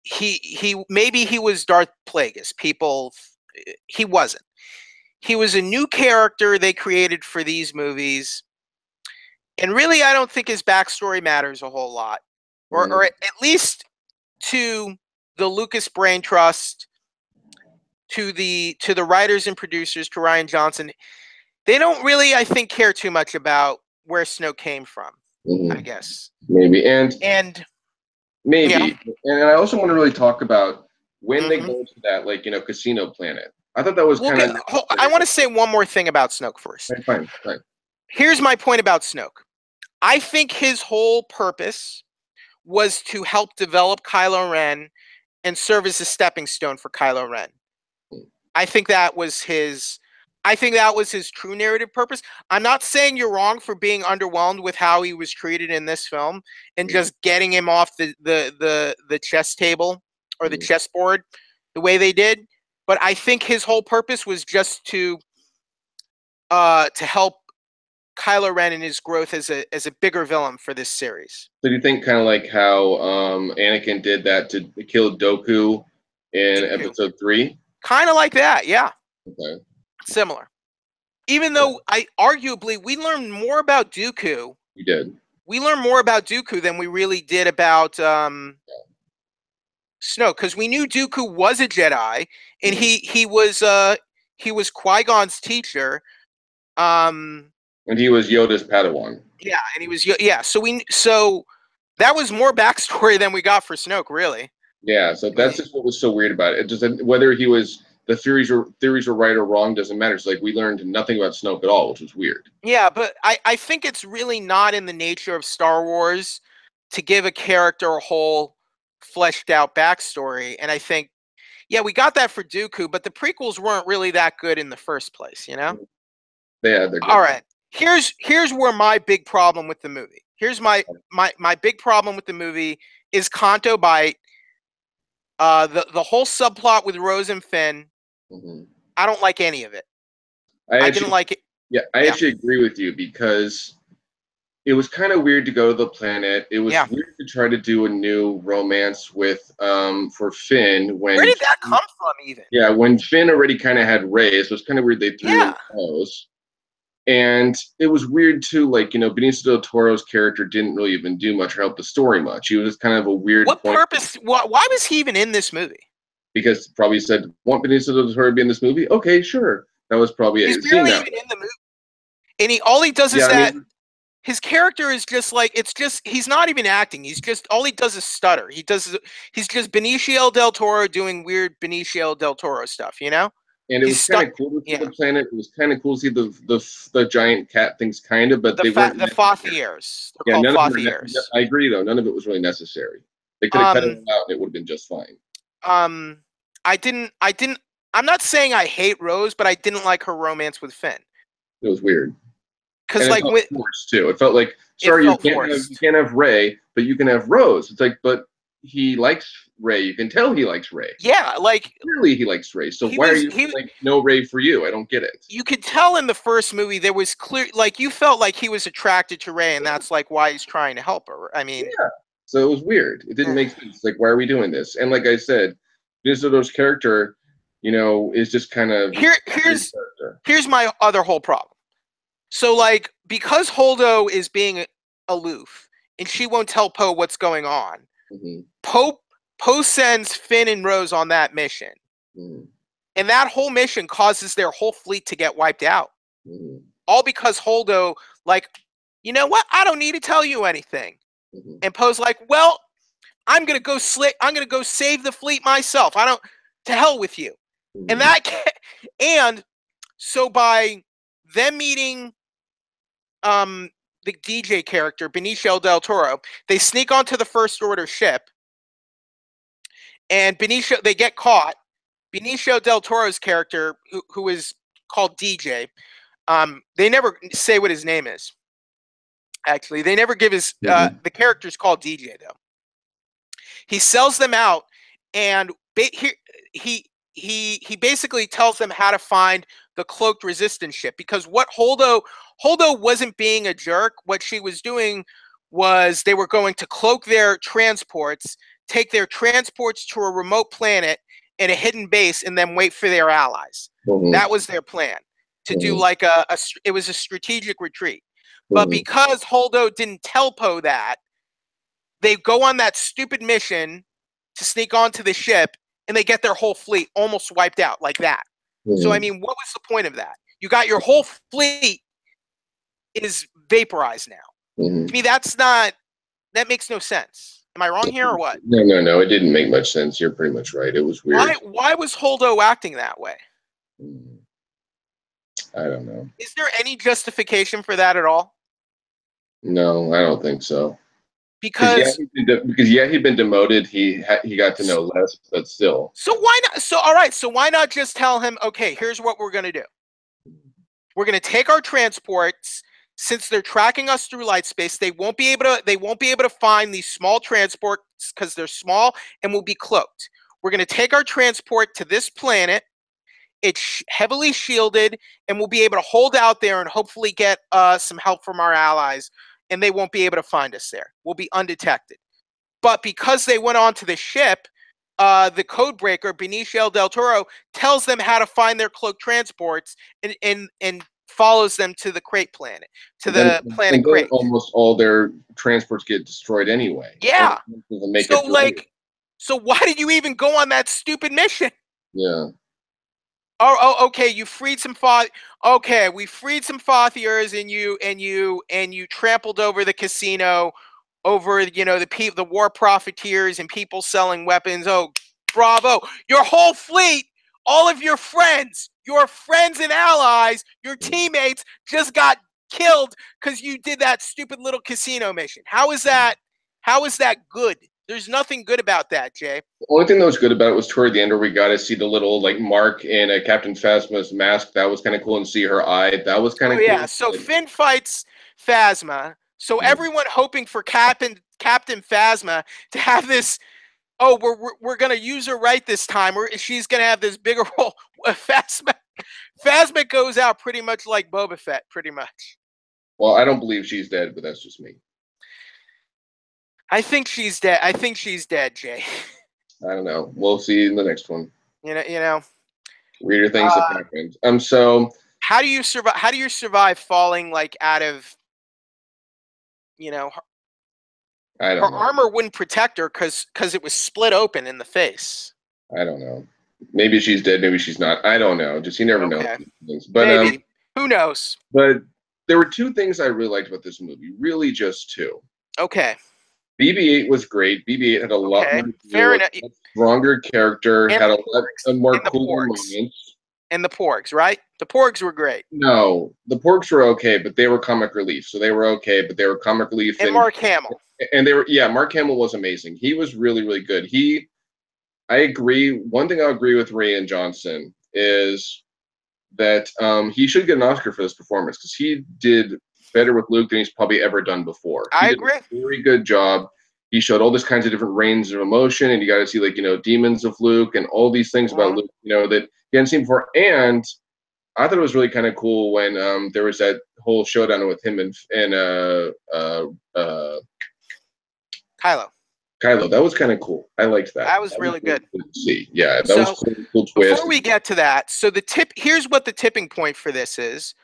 He maybe he was Darth Plagueis. He wasn't. He was a new character they created for these movies, and really, I don't think his backstory matters a whole lot, or at least to the Lucas Brain Trust, to the writers and producers, to Rian Johnson. They don't really, I think, care too much about where Snoke came from. I guess maybe and maybe, yeah. and I also want to really talk about when they go to that, like, you know, casino planet. I thought that was kind of. I want to say one more thing about Snoke first. Fine. Here's my point about Snoke. I think his whole purpose was to help develop Kylo Ren and serve as a stepping stone for Kylo Ren. I think that was his true narrative purpose. I'm not saying you're wrong for being underwhelmed with how he was treated in this film and just getting him off the chess table or the chessboard the way they did. But I think his whole purpose was just to help Kylo Ren in his growth as a bigger villain for this series. So do you think kind of like how Anakin did that to kill Dooku in Episode 3? Kind of like that, yeah. Okay. Similar. Even though arguably we learned more about Dooku. You did. We learned more about Dooku than we really did about Snoke, because we knew Dooku was a Jedi, and he was Qui-Gon's teacher. And he was Yoda's Padawan. Yeah, and he was so that was more backstory than we got for Snoke, really. Yeah, so that's just what was so weird about it. It doesn't, whether he was the theories were right or wrong doesn't matter. It's like we learned nothing about Snoke at all, which was weird. Yeah, but I think it's really not in the nature of Star Wars to give a character a whole fleshed out backstory. And I think, yeah, we got that for Dooku, but the prequels weren't really that good in the first place, you know? Yeah, they're good. All right. Here's where my big problem with the movie. Here's my big problem with the movie is Canto Bight. The whole subplot with Rose and Finn. I don't like any of it. I didn't like it. Yeah, I actually agree with you because it was kind of weird to go to the planet. It was weird to try to do a new romance with for Finn when. Where did that come from, even? Yeah, when Finn already kind of had Rey, so it's kind of weird they threw in those. And it was weird too, like, you know, Benicio del Toro's character didn't really even do much or help the story much. He was kind of a weird. What purpose? Why was he even in this movie? Because probably said, "Want Benicio del Toro to be in this movie?" Okay, sure. That was probably He's barely even in the movie, and all he does is that. His character is just like, he's not even acting. He's just, all he does is stutter. He's just Benicio del Toro doing weird Benicio del Toro stuff, you know? And it was kind of cool to see the planet. It was kind of cool to see the giant cat things, kind of, but they weren't. The Fathiers. They're called Fathiers. I agree, though. None of it was really necessary. They could have cut it out and it would have been just fine. I'm not saying I hate Rose, but I didn't like her romance with Finn. It was weird. Because like with forced too, it felt like you can't have Rey, but you can have Rose. It's like, but he likes Rey. You can tell he likes Rey. Yeah, like clearly he likes Rey. So why are you like no Rey for you? I don't get it. You could tell in the first movie there was clear, like you felt like he was attracted to Rey, and that's like why he's trying to help her. I mean, so it was weird. It didn't make sense. Like, why are we doing this? And like I said, Benicio character, you know, is just kind of here's my other whole problem. So, like, because Holdo is being aloof and she won't tell Poe what's going on, Poe sends Finn and Rose on that mission. And that whole mission causes their whole fleet to get wiped out. All because Holdo, like, you know what? I don't need to tell you anything. And Poe's like, well, I'm gonna go save the fleet myself. To hell with you. And so by them meeting the DJ character, Benicio del Toro, they sneak onto the First Order ship, and they get caught. Benicio del Toro's character, who is called DJ, they never say what his name is. Actually, they never give his the character's called DJ though. He sells them out, and he basically tells them how to find the cloaked resistance ship, because what Holdo wasn't being a jerk. What she was doing was they were going to cloak their transports, take their transports to a remote planet in a hidden base, and then wait for their allies. That was their plan, to do like it was a strategic retreat. But because Holdo didn't tell Poe that, they go on that stupid mission to sneak onto the ship, and they get their whole fleet almost wiped out like that. So, I mean, what was the point of that? You got your whole fleet is vaporized now. To me, that makes no sense. Am I wrong here or what? No. It didn't make much sense. You're pretty much right. It was weird. Why was Holdo acting that way? I don't know. Is there any justification for that at all? No, I don't think so. Because he'd been demoted. He got to know less, but still. So why not? So all right. So why not just tell him, okay, here's what we're gonna do. We're gonna take our transports. Since they're tracking us through light space, they won't be able to find these small transports because they're small and will be cloaked. We're gonna take our transport to this planet. It's heavily shielded, and we'll be able to hold out there and hopefully get some help from our allies. And they won't be able to find us there. We'll be undetected. But because they went onto the ship, the code breaker, Benicio del Toro, tells them how to find their cloaked transports and follows them to the Crate planet, planet Crate. Almost all their transports get destroyed anyway. Yeah. So why did you even go on that stupid mission? Yeah. Oh, okay. You freed some Okay, we freed some Fathiers, and you trampled over the casino, over the war profiteers and people selling weapons. Oh, bravo! Your whole fleet, all of your friends and allies, your teammates just got killed because you did that stupid little casino mission. How is that good? There's nothing good about that, Jay. The only thing that was good about it was toward the end where we got to see the little mark in Captain Phasma's mask. That was kind of cool, and see her eye. That was kind of cool. Yeah, so Finn fights Phasma. So everyone hoping for Captain Phasma to have this. Oh, we're gonna use her right this time. She's gonna have this bigger role. Phasma goes out pretty much like Boba Fett, pretty much. Well, I don't believe she's dead, but that's just me. I think she's dead. Jay. I don't know. We'll see in the next one. You know. Weirder things have happened. So how do you survive? How do you survive falling out of? I don't her know. armor wouldn't protect her because it was split open in the face. I don't know. Maybe she's dead. Maybe she's not. I don't know. Just you never know. But maybe. Who knows? But there were two things I really liked about this movie. Really, just two. Okay. BB-8 was great. BB-8 had a lot more stronger character, and had a lot more cooler moments. And the Porgs, right? The Porgs were great. No, the Porgs were okay, but they were comic relief. So they were okay, but they were comic relief. And Mark Hamill. And Mark Hamill was amazing. He was really, really good. I agree. One thing I'll agree with Rian Johnson is that he should get an Oscar for this performance because he did better with Luke than he's probably ever done before. I agree. Did a very good job. He showed all this kinds of different ranges of emotion, and you got to see demons of Luke and all these things about Luke, that he hadn't seen before. And I thought it was really kind of cool when there was that whole showdown with him and Kylo. That was kind of cool. I liked that. That was really good. To see. Yeah, that was a cool twist. Before we get to that, so here's what the tipping point for this is.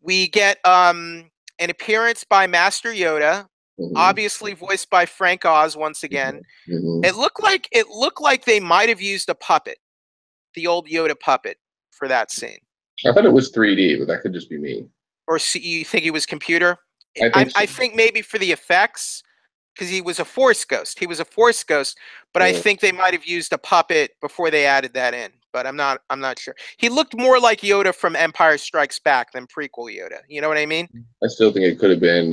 We get an appearance by Master Yoda, obviously voiced by Frank Oz once again. It looked like they might have used a puppet, the old Yoda puppet, for that scene. I thought it was 3D, but that could just be me. Or you think it was computer? I think maybe for the effects. because he was a Force ghost. He was a Force ghost, but I think they might have used a puppet before they added that in. But I'm not sure. He looked more like Yoda from Empire Strikes Back than prequel Yoda. You know what I mean? I still think it could have been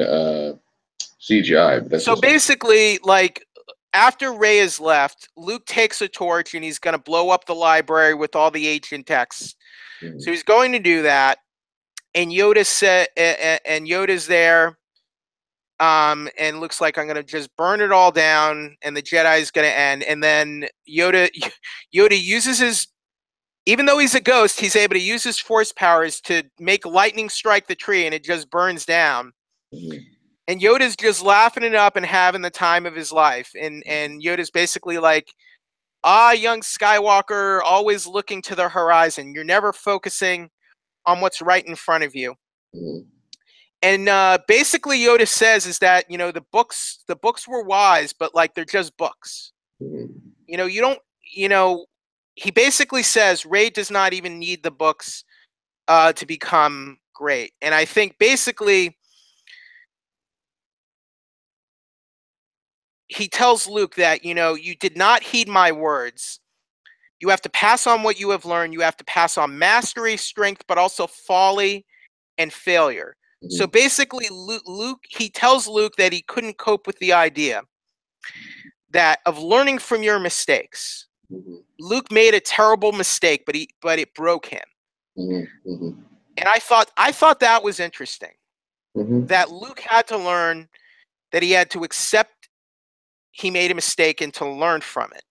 CGI. But that's so just basically, like after Rey is left, Luke takes a torch and he's going to blow up the library with all the ancient texts. So he's going to do that, and Yoda's there. And looks like I'm gonna just burn it all down, and the Jedi is gonna end. And then Yoda uses his, even though he's a ghost, he's able to use his Force powers to make lightning strike the tree, and it just burns down. And Yoda's just laughing it up and having the time of his life. And Yoda's basically like, young Skywalker, always looking to the horizon. You're never focusing on what's right in front of you. And basically Yoda says is that, the books were wise, but like they're just books. You don't, he basically says Rey does not even need the books to become great. And I think basically he tells Luke that, you did not heed my words. You have to pass on what you have learned. You have to pass on mastery, strength, but also folly and failure. So basically, he tells Luke that he couldn't cope with the idea that of learning from your mistakes. Luke made a terrible mistake, but it broke him. And I thought that was interesting. That Luke had to learn that he had to accept he made a mistake and to learn from it.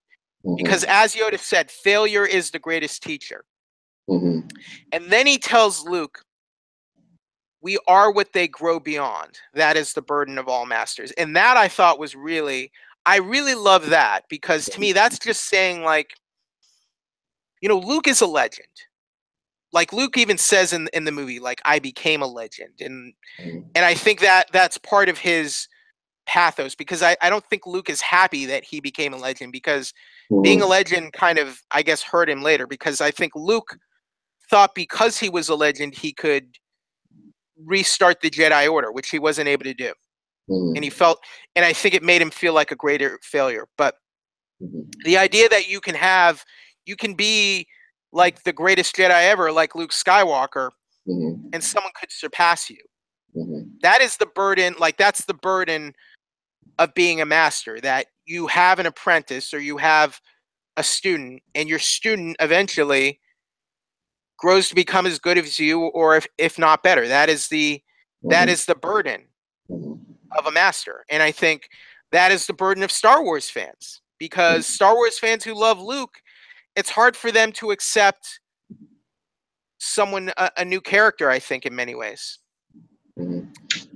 Because as Yoda said, failure is the greatest teacher. And then he tells Luke, we are what they grow beyond. That is the burden of all masters. And that I thought was I really love that, because to me, that's just saying like, Luke is a legend. Like Luke even says in the movie, like, I became a legend. And I think that's part of his pathos, because I don't think Luke is happy that he became a legend, because being a legend kind of, I guess, hurt him later, because I think Luke thought because he was a legend, he could restart the Jedi Order, which he wasn't able to do. And I think it made him feel like a greater failure. But the idea that you can be like the greatest Jedi ever, like Luke Skywalker, and someone could surpass you. That is the burden, like that's the burden of being a master, that you have an apprentice or you have a student, and your student eventually grows to become as good as you, or if not better. That is the burden of a master. And I think that is the burden of Star Wars fans, because Star Wars fans who love Luke, it's hard for them to accept someone, a new character, I think, in many ways.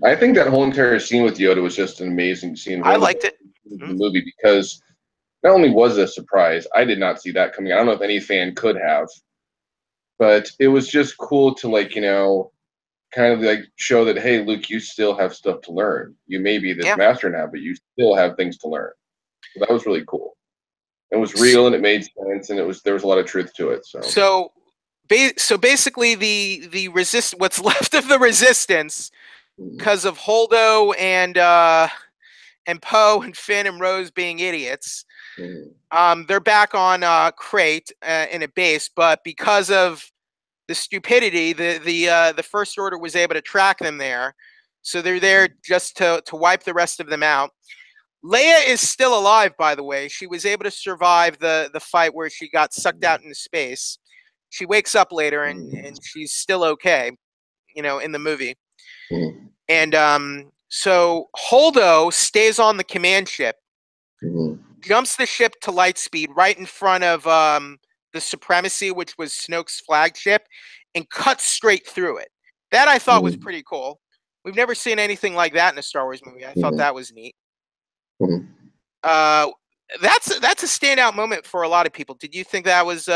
I think that whole entire scene with Yoda was just an amazing scene. I liked it. The movie, because not only was it a surprise, I did not see that coming. I don't know if any fan could have, but it was just cool to, like, kind of like show that, hey, Luke, you still have stuff to learn. You may be this master now, but you still have things to learn. So that was really cool. It was real and it made sense, and there was a lot of truth to it. So basically, the what's left of the resistance, because of Holdo and Poe and Finn and Rose being idiots, they're back on Crate in a base, but because of the stupidity, the First Order was able to track them there, so they're there just to wipe the rest of them out. Leia is still alive, by the way. She was able to survive the fight where she got sucked out into space. She wakes up later and she's still okay, in the movie. And so Holdo stays on the command ship, jumps the ship to light speed right in front of the Supremacy, which was Snoke's flagship, and cuts straight through it. That I thought was pretty cool. We've never seen anything like that in a Star Wars movie. I thought that was neat. That's a standout moment for a lot of people. Did you think that was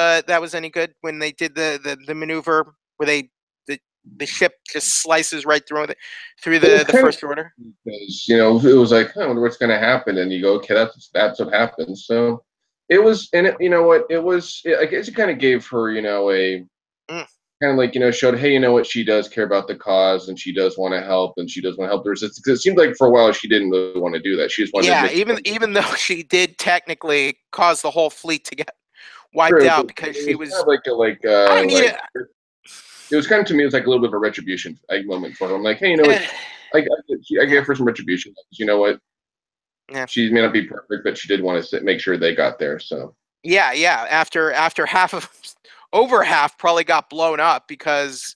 any good when they did the maneuver where the ship just slices right through the First Order? Because it was like, I wonder what's going to happen, and you go, okay, that's what happens. So it was, and I guess it kind of gave her, kind of like, showed, hey, you know what, she does care about the cause, and she does want to help, and she does want to help the resistance. Because it seemed like for a while she didn't really want to do that. She just wanted to Yeah, admit to even though she did technically cause the whole fleet to get wiped true, out but because it she was was. kind of like I mean, it was kind of, to me, it was like a little bit of a retribution moment for her. I'm like, hey, you know what, I gave her some retribution. You know what, yeah. she may not be perfect, but she did want to make sure they got there. So Yeah. After over half probably got blown up because,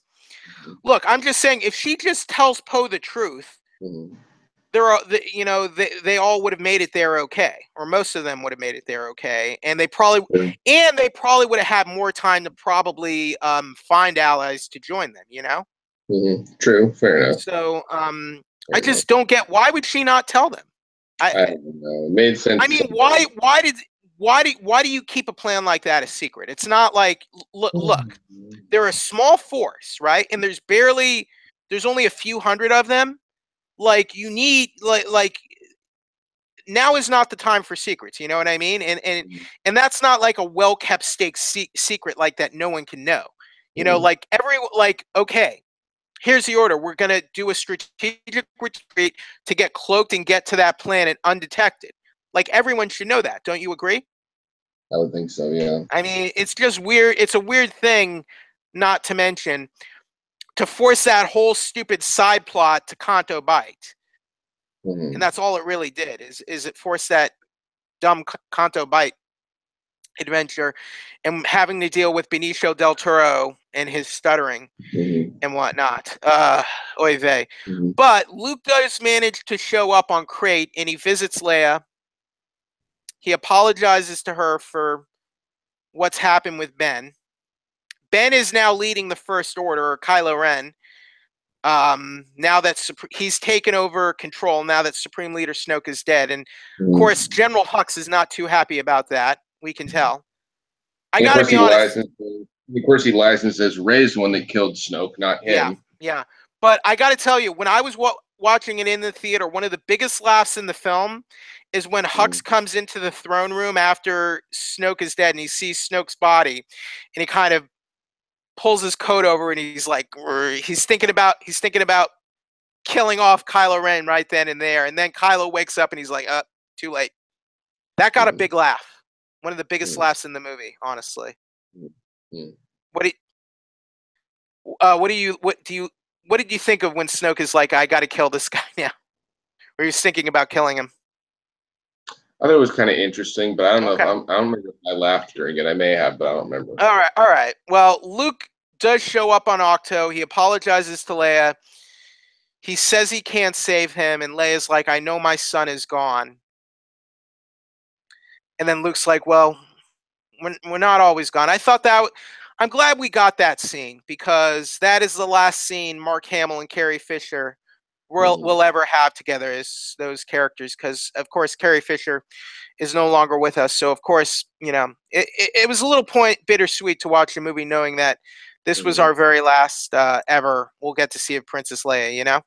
look, I'm just saying, if she just tells Poe the truth, they all would have made it there okay, or most of them would have made it there okay, and they probably would have had more time to probably find allies to join them. True, fair enough. So I just don't get, why would she not tell them? I don't know. It made sense. I mean, why do you keep a plan like that a secret? It's not like, look, they're a small force, right? And there's only a few hundred of them. Like, you need like now is not the time for secrets. You know what I mean? And that's not like a well kept secret like that no one can know. Like okay, here's the order. We're gonna do a strategic retreat to get cloaked and get to that planet undetected. Like, everyone should know that. Don't you agree? I would think so, yeah. I mean, it's just weird. It's a weird thing, not to mention, to force that whole stupid side plot to Canto Bight. And that's all it really did, is it forced that dumb Canto Bight adventure and having to deal with Benicio del Toro and his stuttering and whatnot. Oy vey. But Luke does manage to show up on Crate, and he visits Leia. He apologizes to her for what's happened with Ben. Ben is now leading the First Order, or Kylo Ren. Now that he's taken over control, now that Supreme Leader Snoke is dead. And of course, General Hux is not too happy about that. We can tell. I gotta be honest. Of course, he lies and says Rey's the one that killed Snoke, not him. Yeah. But I gotta tell you, when I was watching it in the theater, one of the biggest laughs in the film is when Hux comes into the throne room after Snoke is dead, and he sees Snoke's body, and he kind of pulls his coat over, and he's like, he's thinking about killing off Kylo Ren right then and there. And then Kylo wakes up and he's like, too late. That got a big laugh. One of the biggest laughs in the movie, honestly. What did you think of when Snoke is like, I got to kill this guy now? Or you're thinking about killing him? I thought it was kind of interesting, but I don't know I don't remember if I laughed during it. I may have, but I don't remember. All right. Well, Luke does show up on Octo. He apologizes to Leia. He says he can't save him, and Leia's like, I know my son is gone. And then Luke's like, well, we're not always gone. I'm glad we got that scene, because that is the last scene Mark Hamill and Carrie Fisher will ever have together, as those characters, because, of course, Carrie Fisher is no longer with us. So, of course, it was a little bittersweet to watch the movie knowing that this was our very last ever we'll get to see of Princess Leia,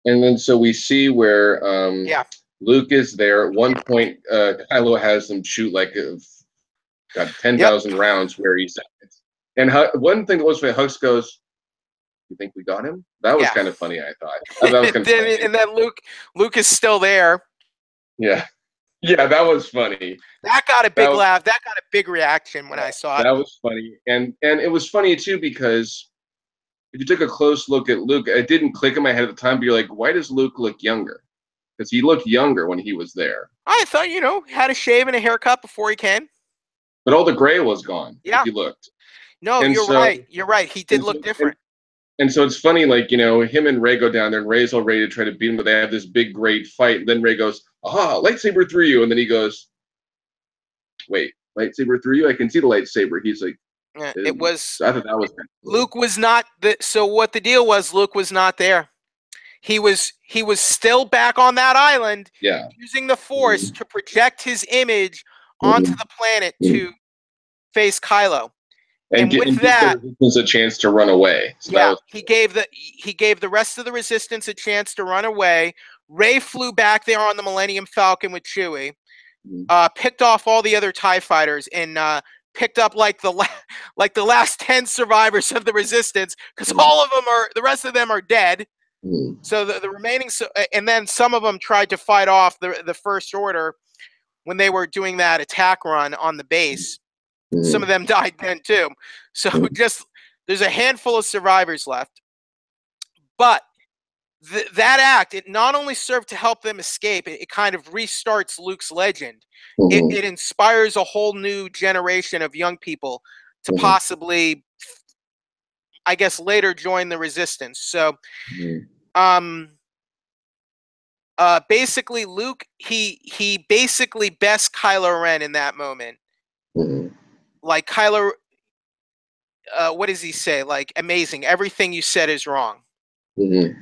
And then so we see where Luke is there. At one point, Kylo has him shoot like 10,000 rounds where he's at. And one thing that was funny, Hux goes, you think we got him? That was kind of funny, I thought. That was kind of funny. And then Luke is still there. Yeah, that was funny. That got a big laugh. That got a big reaction when I saw it. That was funny. And it was funny, too, because if you took a close look at Luke, it didn't click in my head at the time, but you're like, why does Luke look younger? Because he looked younger when he was there. I thought, had a shave and a haircut before he came. But all the gray was gone. Yeah. If you looked. No, you're right. You're right. He did look different. And so it's funny, like, him and Rey go down there, and Rey's all ready to try to beat him, but they have this big, great fight. And then Rey goes, aha, lightsaber through you. And then he goes, wait, lightsaber through you? I can see the lightsaber. He's like, it was. I thought that was kind of cool. Luke was not so what the deal was, Luke was not there. He was still back on that island, using the Force to project his image onto the planet to face Kylo. And with that, was a chance to run away. So he gave the rest of the Resistance a chance to run away. Rey flew back there on the Millennium Falcon with Chewie, picked off all the other TIE fighters, and picked up like the last 10 survivors of the Resistance, because all of them the rest of them are dead. So the remaining, and then some of them tried to fight off the First Order when they were doing that attack run on the base. Some of them died then too. So just there's a handful of survivors left. But that act, it not only served to help them escape, it kind of restarts Luke's legend. It inspires a whole new generation of young people to possibly, I guess, later join the Resistance. So basically Luke, he basically bests Kylo Ren in that moment. Like Kylo, what does he say? Like, amazing, everything you said is wrong. The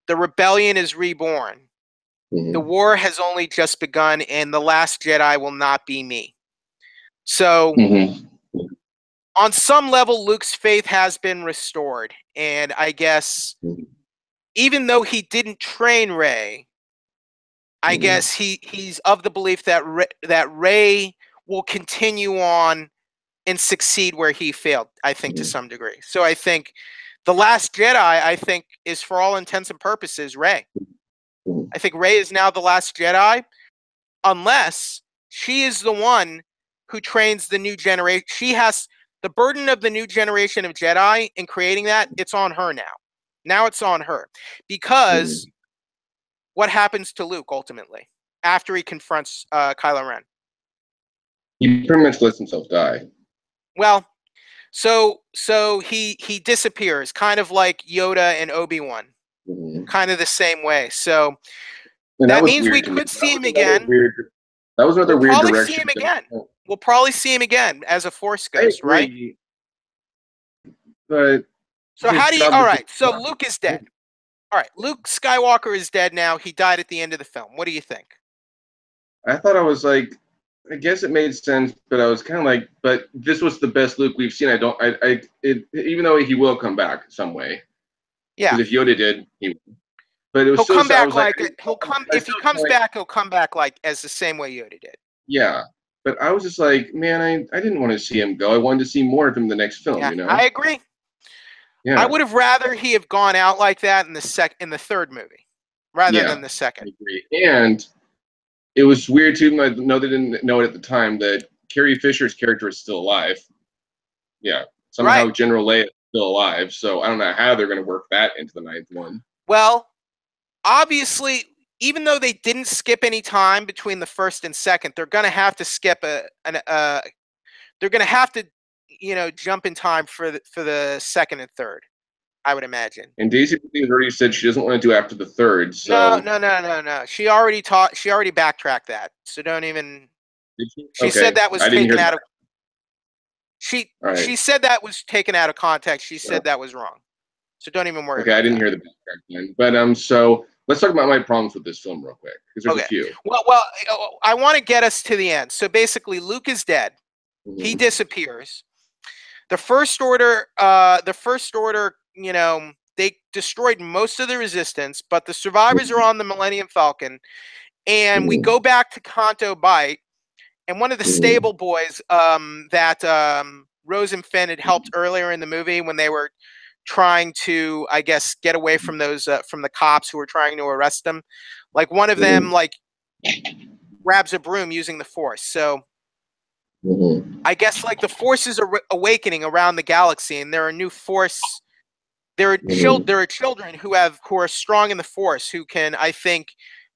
rebellion is reborn. The war has only just begun, and the last Jedi will not be me. So on some level, Luke's faith has been restored, and I guess even though he didn't train Rey, I guess he's of the belief that Rey will continue on and succeed where he failed, I think, to some degree. So I think the Last Jedi, I think, is for all intents and purposes Rey. I think Rey is now the Last Jedi, unless she is the one who trains the new generation. She has the burden of the new generation of Jedi in creating that. It's on her now. Now it's on her. Because what happens to Luke ultimately after he confronts Kylo Ren? He pretty much lets himself die. Well, so he disappears, kind of like Yoda and Obi-Wan, kind of the same way. So that means we could see him again. That was another weird direction. We'll probably see him again. We'll probably see him again as a Force ghost, right? But so how do you? All right. So Luke is dead. All right. Luke Skywalker is dead now. He died at the end of the film. What do you think? I thought, I was like, I guess it made sense, but I was kind of like, but this was the best Luke we've seen. Even though he will come back some way. Yeah. Because if Yoda did, he would. But it was he'll come back if he comes back, he'll come back like as the same way Yoda did. Yeah. But I was just like, man, I didn't want to see him go. I wanted to see more of him in the next film, you know? I agree. Yeah. I would have rather he have gone out like that in the third movie rather than the second. I agree. And it was weird too, I know they didn't know it at the time, that Carrie Fisher's character is still alive. Yeah. Somehow General Leia is still alive, so I don't know how they're going to work that into the ninth one. Well, obviously, even though they didn't skip any time between the first and second, they're going to have to skip they're going to have to, jump in time for the second and third, I would imagine. And Daisy has already said she doesn't want to do after the third. So no. She already backtracked that. So don't even. She said that was taken out of. She said that was taken out of context. She said that was wrong. So don't even worry. Okay, I didn't hear the backtrack then. But so let's talk about my problems with this film real quick, because there's a few. Well, I want to get us to the end. So basically, Luke is dead. He disappears. The First Order, they destroyed most of the Resistance, but the survivors are on the Millennium Falcon. And we go back to Canto Bight, and one of the stable boys that Rose and Finn had helped earlier in the movie when they were trying to, I guess, get away from those from the cops who were trying to arrest them. Like one of them, grabs a broom using the Force. So I guess the Force is awakening around the galaxy, and there are new Force. There are children who are strong in the Force who can, I think,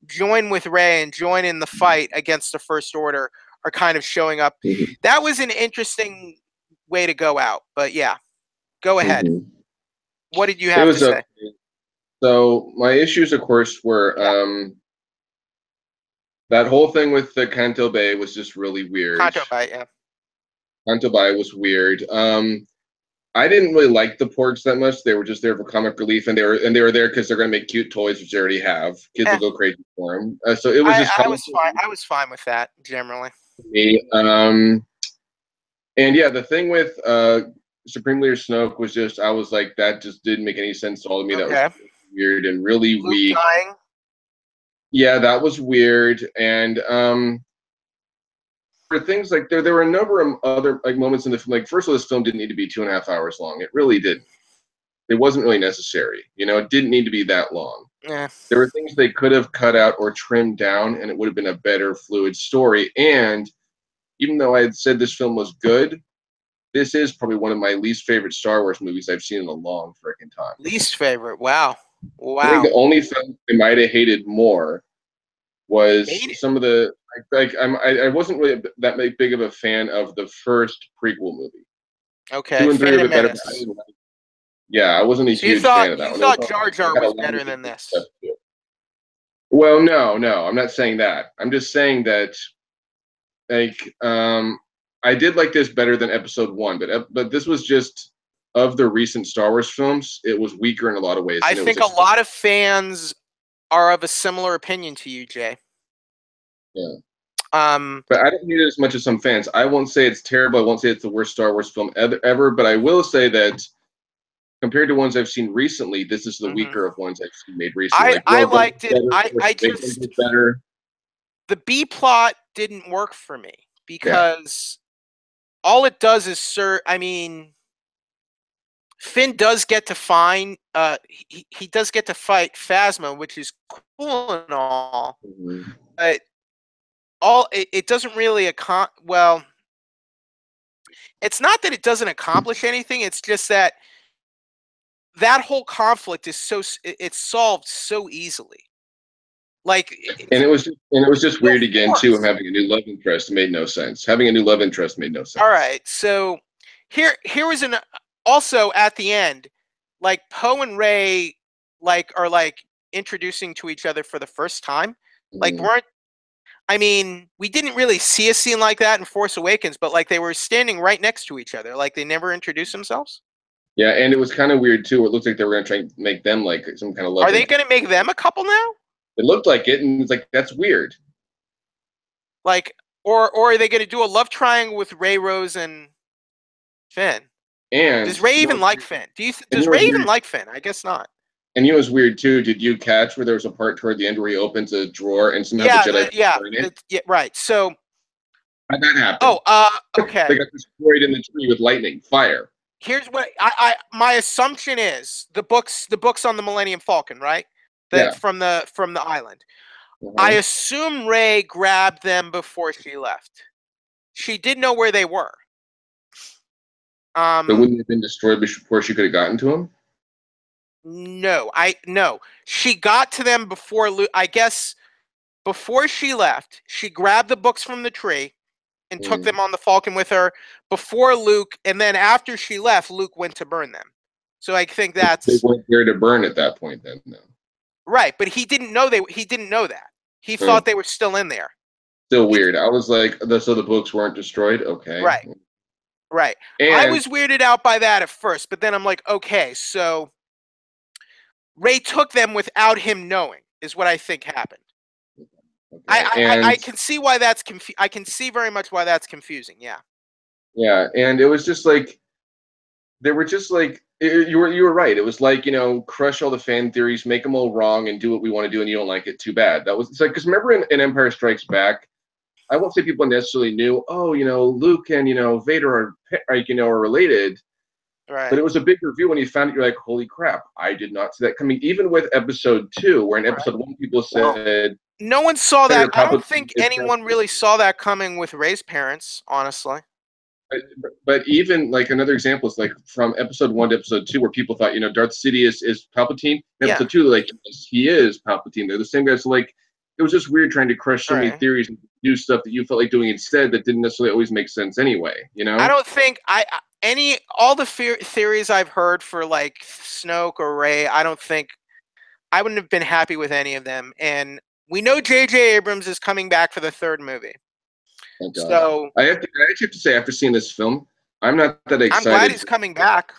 join with Rey and join in the fight against the First Order. Are kind of showing up. That was an interesting way to go out, but yeah, go ahead. What did you have to say? So my issues, of course, were that whole thing with the Canto Bay was just really weird. Canto Bay, yeah. Canto Bay was weird. I didn't really like the porgs that much. They were just there for comic relief, and they were there because they're going to make cute toys, which they already have. Kids will go crazy for them. So it was just. I was fine. I was fine with that generally. Me, and yeah, the thing with Supreme Leader Snoke was just, I was like, that just didn't make any sense at all to me. That was weird and really weak. Yeah, that was weird. And were things like there were a number of other like moments in the film. Like, first of all, this film didn't need to be 2.5 hours long. It really didn't. It wasn't really necessary. It didn't need to be that long. Yeah. There were things they could have cut out or trimmed down, and it would have been a better, fluid story. And even though I had said this film was good, this is probably one of my least favorite Star Wars movies I've seen in a long freaking time. Least favorite? Wow. I think the only film I might have hated more was some of the I wasn't really that big of a fan of the first prequel movie. Okay. 2 and 3 are a bit better. Yeah, I wasn't a huge fan of that one. You thought Jar Jar was better than this? Well, no, I'm not saying that. I'm just saying that, like, I did like this better than Episode 1, but this was just, of the recent Star Wars films, it was weaker in a lot of ways. I think a lot of fans are of a similar opinion to you, Jay. Yeah. But I don't hate it as much as some fans. I won't say it's terrible. I won't say it's the worst Star Wars film ever. But I will say that compared to ones I've seen recently, this is the weaker of ones I've seen made recently. I liked it. I just better. The B plot didn't work for me because all it does is I mean, Finn does get to find he does get to fight Phasma, which is cool and all, but it doesn't really well, it's not that it doesn't accomplish anything, it's just that whole conflict is it's solved so easily. Like, and it was just weird again too. Him having a new love interest made no sense. Having a new love interest made no sense. All right, so here was also at the end, like Poe and Rey are introducing to each other for the first time. Like, we didn't really see a scene like that in Force Awakens, but like they were standing right next to each other. Like, they never introduced themselves. Yeah, and it was kind of weird too. It looks like they were going to try and make them like some kind of love. Are they going to make them a couple now? It looked like it, and it's like, that's weird. Like, or are they going to do a love triangle with Rey, Rose, and Finn? And does Rey even like Finn? Does Rey even like Finn? I guess not. And it was weird too. Did you catch where there was a part toward the end where he opens a drawer and somehow the Jedi? Yeah, right. So how'd that happen? Oh, okay. They got destroyed in the tree with lightning, fire. Here's what my assumption is: the books on the Millennium Falcon, right? From the island. I assume Rey grabbed them before she left. She did know where they were. But wouldn't they have been destroyed before she could have gotten to them? No. She got to them before Luke. I guess before she left, she grabbed the books from the tree and took them on the Falcon with her before Luke, and then after she left, Luke went to burn them. So I think that's they weren't there to burn at that point then. No. Right, but he didn't know he didn't know that. He thought they were still in there. Still weird. I was like, so the books weren't destroyed? Okay. Right. And I was weirded out by that at first, but then I'm like, okay, so Rey took them without him knowing, is what I think happened. Okay. I can see why that's I can see very much why that's confusing. Yeah. Yeah, and it was just like they were just like you were right. It was like, crush all the fan theories, make them all wrong, and do what we want to do, and you don't like it, too bad. It's like, because remember in Empire Strikes Back, I won't say people necessarily knew, Luke and Vader are related. Right. But it was a big reveal when you found it. You're like, holy crap, I did not see that coming. Even with Episode 2, where in Episode 1 people said no one saw that. I don't think anyone really saw that coming with Rey's parents, honestly. But even like another example is like from Episode 1 to Episode 2, where people thought, Darth Sidious is Palpatine. In Episode 2, like, yes, he is Palpatine. They're the same guys. So like, it was just weird trying to crush so many theories and do stuff that you felt like doing instead that didn't necessarily always make sense anyway. I don't think all the theories I've heard for like Snoke or Rey, I wouldn't have been happy with any of them. And we know J.J. Abrams is coming back for the third movie. So I actually have to say, after seeing this film, I'm not that excited. I'm glad he's coming back.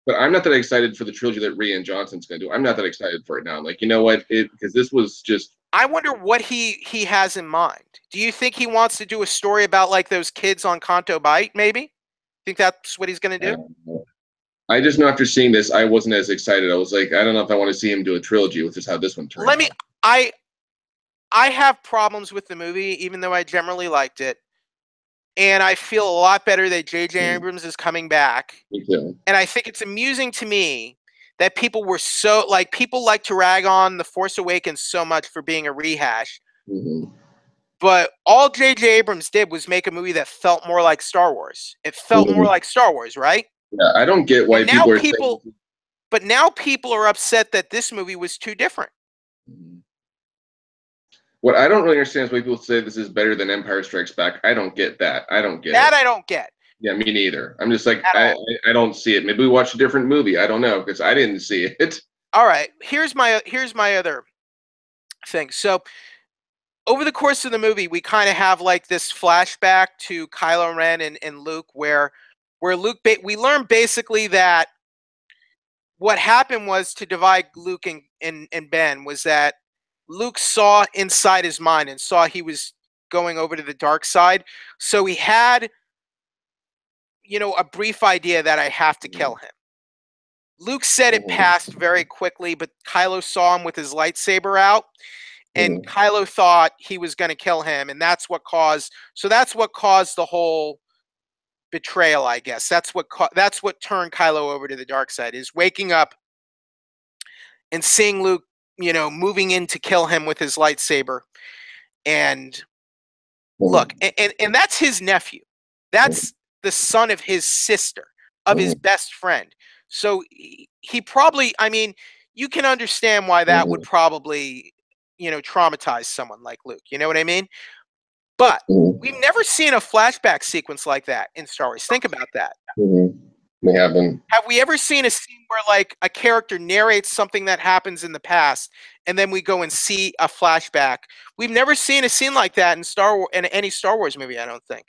But I'm not that excited for the trilogy that Rian Johnson's going to do. I'm not that excited for it now. I'm like, you know what? Because this was just... I wonder what he has in mind. Do you think he wants to do a story about like those kids on Canto Bight, maybe? Think that's what he's going to do? I just know after seeing this, I wasn't as excited. I was like, I don't know if I want to see him do a trilogy, which is how this one turned out. I have problems with the movie, even though I generally liked it. and I feel a lot better that J.J. Abrams is coming back. Me too. And I think it's amusing to me that people were so like people like to rag on The Force Awakens so much for being a rehash. But all J.J. Abrams did was make a movie that felt more like Star Wars. It felt more like Star Wars, right? Yeah, I don't get why people are saying. But now people are upset that this movie was too different. What I don't really understand is why people say this is better than Empire Strikes Back. I don't get that. I don't get that. it. I don't get. Yeah, me neither. I'm just like, I don't see it. Maybe we watched a different movie. I don't know, because I didn't see it. All right. Here's my other thing. So over the course of the movie, we kind of have like this flashback to Kylo Ren and Luke where Luke, we learn basically that what happened was to divide Luke and Ben was that Luke saw inside his mind and saw he was going over to the dark side. So he had, a brief idea that I have to kill him. Luke said it passed very quickly, but Kylo saw him with his lightsaber out, and Kylo thought he was going to kill him, and that's what caused the whole betrayal, I guess. That's what turned Kylo over to the dark side, is waking up and seeing Luke, moving in to kill him with his lightsaber. And look, and that's his nephew. That's the son of his sister, of his best friend. So he probably, you can understand why that would probably, traumatize someone like Luke. You know what I mean? But we've never seen a flashback sequence like that in Star Wars. Think about that. We haven't. Have we ever seen a scene where like a character narrates something that happens in the past and then we go and see a flashback? We've never seen a scene like that in any Star Wars movie, I don't think.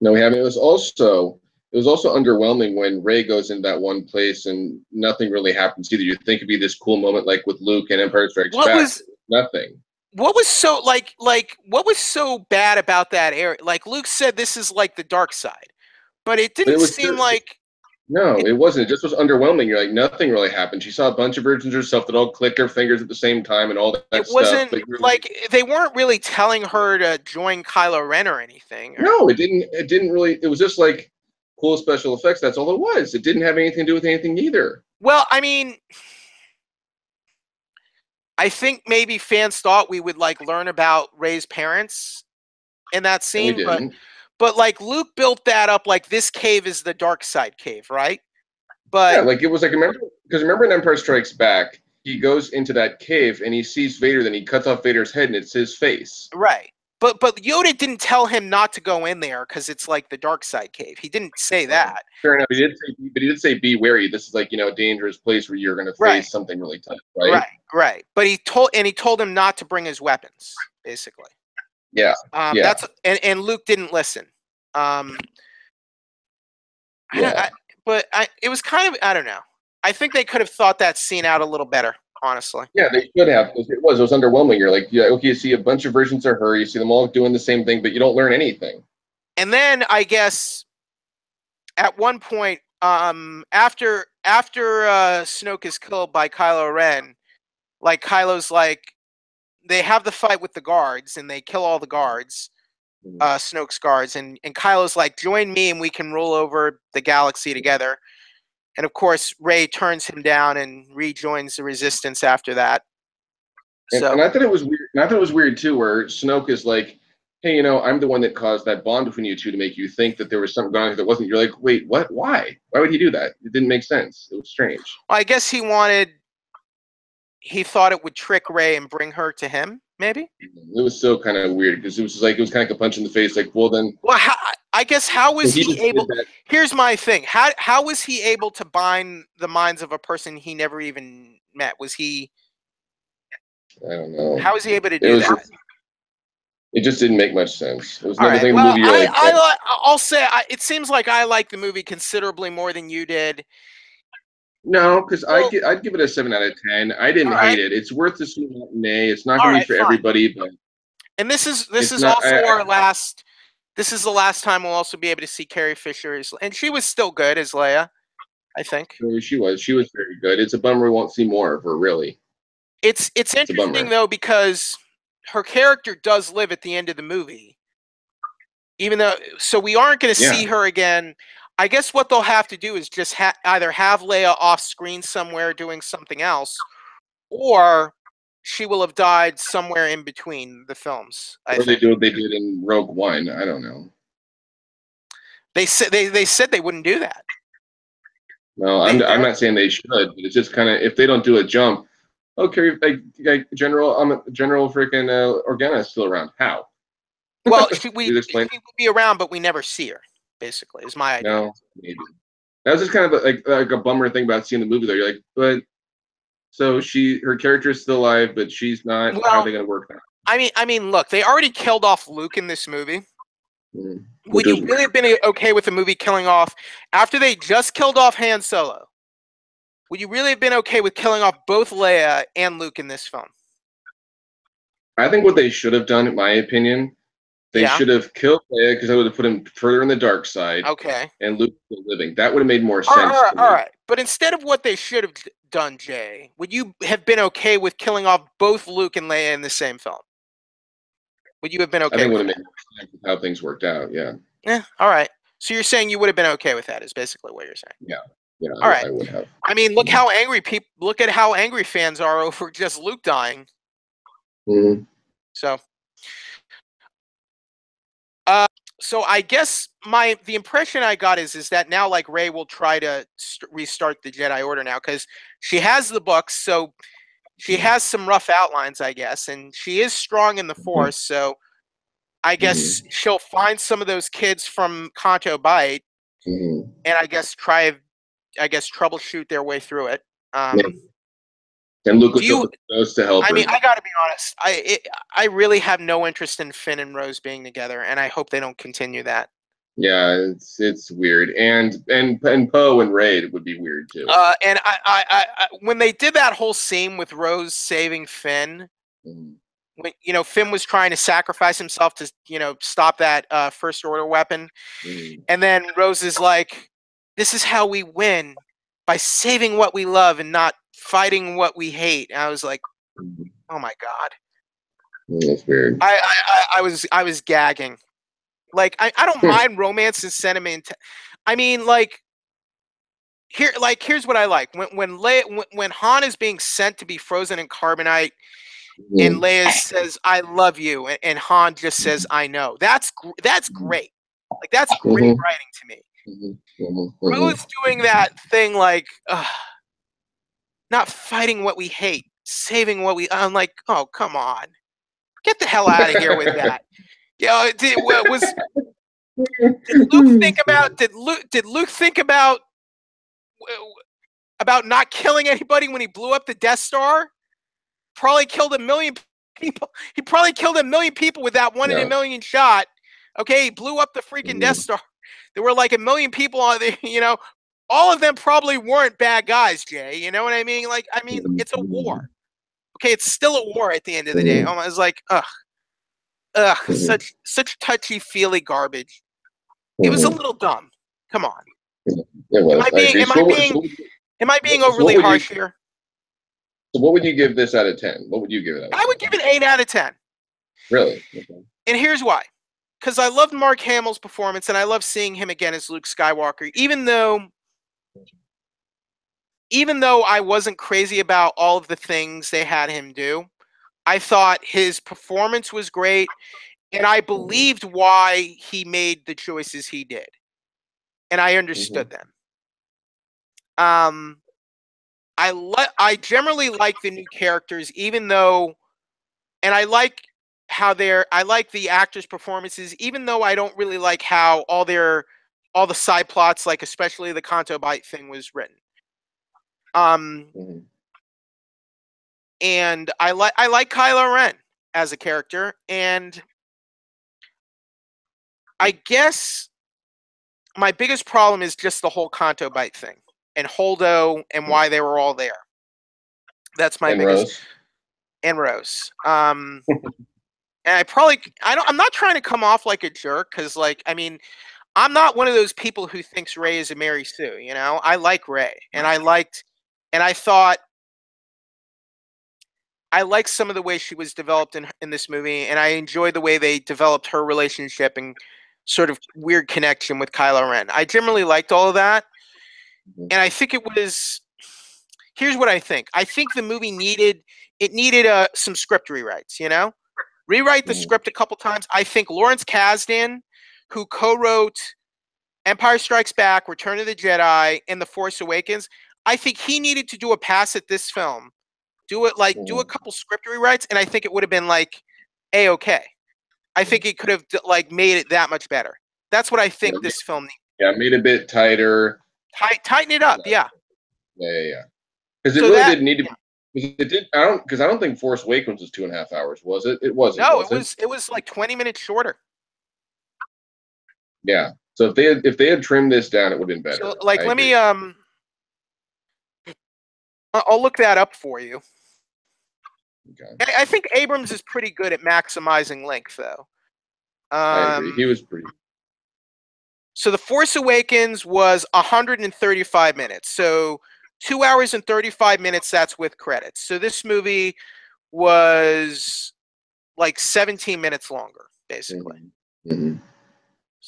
No, we haven't. It was also underwhelming when Rey goes into that one place and nothing really happens either. You think it'd be this cool moment like with Luke and Empire Strikes Back. Nothing. What was so what was so bad about that area? Like Luke said, this is like the dark side, but it didn't seem like. No, it wasn't. It just was underwhelming. You're like, nothing really happened. She saw a bunch of versions of herself that all clicked their fingers at the same time and all that stuff. It wasn't like they weren't really telling her to join Kylo Ren or anything. No, it didn't. It didn't really. It was just like cool special effects. That's all it was. It didn't have anything to do with anything either. Well, I think maybe fans thought we would like learn about Rey's parents in that scene, but like Luke built that up like this cave is the dark side cave, right? But yeah, like it was like remember in Empire Strikes Back, he goes into that cave and he sees Vader, then he cuts off Vader's head and it's his face. Right. But Yoda didn't tell him not to go in there because it's like the dark side cave. He didn't say that. Fair enough. He did say be wary. This is like, a dangerous place where you're going to face something really tough, right? Right. But he told him not to bring his weapons, basically. Yeah. That's and Luke didn't listen. It was kind of, I don't know. I think they could have thought that scene out a little better, honestly. Yeah, they should have. It was underwhelming. You're like, okay, you see a bunch of versions of her, you see them all doing the same thing, but you don't learn anything. And then I guess at one point, after Snoke is killed by Kylo Ren, like Kylo's like, they have the fight with the guards and they kill all the guards, Snoke's guards, and Kylo's like, join me and we can rule over the galaxy together. And of course, Rey turns him down and rejoins the Resistance after that. And I thought it was weird. And I thought it was weird too, where Snoke is like, "Hey, I'm the one that caused that bond between you two to make you think that there was something going on that wasn't." You're like, "Wait, what? Why? Why would he do that? It didn't make sense. It was strange." Well, I guess he thought it would trick Rey and bring her to him. Maybe it was still kind of weird because it was kind of like a punch in the face. Like, well, then. Well, how was he able? Here's my thing. How was he able to bind the minds of a person he never even met? Was he? I don't know. How was he able to do that? It just didn't make much sense. It was another thing. Well, I'll say it seems like I like the movie considerably more than you did. No, because I'd give it a 7 out of 10. I didn't hate it. It's worth the matinee. It's not going to be for everybody, but. And this is also our last. This is the last time we'll also be able to see Carrie Fisher, and she was still good as Leia, I think. She was very good. It's a bummer we won't see more of her, really. It's interesting though, because her character does live at the end of the movie, Even though, so we aren't going to Yeah. see her again. I guess what they'll have to do is just either have Leia off screen somewhere doing something else, or she will have died somewhere in between the films. I Or they think do what they did in Rogue One. I don't know. they said they wouldn't do that. No, I'm not saying they should, but it's just kind of if they don't do a jump. Okay, like General freaking Organa is still around. How? Well, she You would explain? be around, but we never see her. Basically, is my idea. No, maybe. That was just kind of like a bummer thing about seeing the movie. Though you're like, but so her character is still alive, but she's not. Well, how are they going to work that? I mean, look, they already killed off Luke in this movie. Would you really have been okay with the movie killing off after they just killed off Han Solo? Would you really have been okay with killing off both Leia and Luke in this film? I think what they should have done, in my opinion, they should have killed Leia because that would have put him further in the dark side. Okay. And Luke still living. That would have made more sense. All right. But instead of what they should have done, Jay, would you have been okay with killing off both Luke and Leia in the same film? Would you have been okay? I think it would have made more sense with how things worked out. Yeah. Yeah. All right. So you're saying you would have been okay with that? Is basically what you're saying. Yeah. Yeah. All right. I would have. I mean, look how angry people. Look at how angry fans are over just Luke dying. Mm-hmm. So. So I guess the impression I got is that now like Rey will try to restart the Jedi Order now because she has the books, so she has some rough outlines, I guess, and she is strong in the Force. So I guess she'll find some of those kids from Canto Bight, and I guess troubleshoot their way through it. And Luke was supposed to help her. I mean, I got to be honest. I really have no interest in Finn and Rose being together, and I hope they don't continue that. Yeah, it's weird, and Poe and Rey would be weird too. And I when they did that whole scene with Rose saving Finn, when Finn was trying to sacrifice himself to stop that First Order weapon, and then Rose is like, "This is how we win, by saving what we love and not fighting what we hate." And I was like, "Oh my god." That's weird. I was gagging. Like I don't mind romance and sentiment. I mean, here's what I like. When Han is being sent to be frozen in carbonite, and Leia says, "I love you," and Han just says, "I know." That's great. Like that's great writing to me. Rose doing that thing like not fighting what we hate, saving what we. I'm like, oh come on, get the hell out of here with that. Did Luke think about? Did Luke think about not killing anybody when he blew up the Death Star? Probably killed 1 million people. He probably killed 1 million people with that 1 in a million shot. Okay, he blew up the freaking Death Star. There were like 1 million people on there. All of them probably weren't bad guys, Jay. You know what I mean? Like, I mean, it's a war. Okay, it's still a war at the end of the day. I was like, such touchy-feely garbage. It was a little dumb. Come on. Am I being overly harsh here? So what would you give this out of 10? What would you give it out of 10? I would give it 8 out of 10. Really? Okay. And here's why. Because I loved Mark Hamill's performance, and I love seeing him again as Luke Skywalker, even though I wasn't crazy about all of the things they had him do. I thought his performance was great, and I believed why he made the choices he did. And I understood them. I generally like the new characters, even though, and I like the actors' performances, even though I don't really like how all the side plots, like especially the Canto Bight thing, was written. And I like Kylo Ren as a character, and I guess my biggest problem is just the whole Canto Bight thing and Holdo and why they were all there. That's my biggest. Rose. And Rose. And I'm not trying to come off like a jerk, because I'm not one of those people who thinks Rey is a Mary Sue. I like Rey, and I thought I liked some of the way she was developed in this movie, and I enjoyed the way they developed her relationship and sort of weird connection with Kylo Ren. I generally liked all of that, and I think it was. Here's what I think. I think the movie needed some script rewrites. You know, rewrite the script a couple times. I think Lawrence Kasdan, who co-wrote Empire Strikes Back, Return of the Jedi, and The Force Awakens, I think he needed to do a pass at this film. Do a couple script rewrites, and I think it would have been like A-okay. I think it could have like made it that much better. That's what I think this film needs. Yeah, made it a bit tighter. Tighten it up, yeah. Yeah. Because it really didn't need to. It did. I don't think Force Awakens was 2.5 hours, was it? It wasn't. No, it was like 20 minutes shorter. Yeah. So if they had trimmed this down, it would have been better. So, like, let me I'll look that up for you. Okay. I think Abrams is pretty good at maximizing length, though. I agree. He was pretty. So The Force Awakens was 135 minutes. So 2 hours and 35 minutes, that's with credits. So this movie was like 17 minutes longer, basically. Mm-hmm.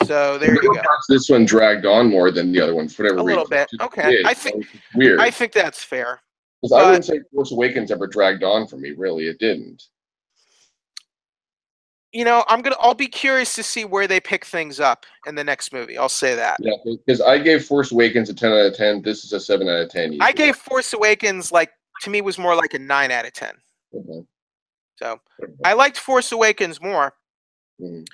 So there you go. This one dragged on more than the other ones for whatever reason. A little bit. Okay. I think that's fair. Because I wouldn't say Force Awakens ever dragged on for me, really. It didn't. You know, I'll be curious to see where they pick things up in the next movie. I'll say that. Yeah, because I gave Force Awakens a 10 out of 10. This is a 7 out of 10. I gave Force Awakens, like, to me, was more like a 9 out of 10. Okay. So I liked Force Awakens more. Mm-hmm.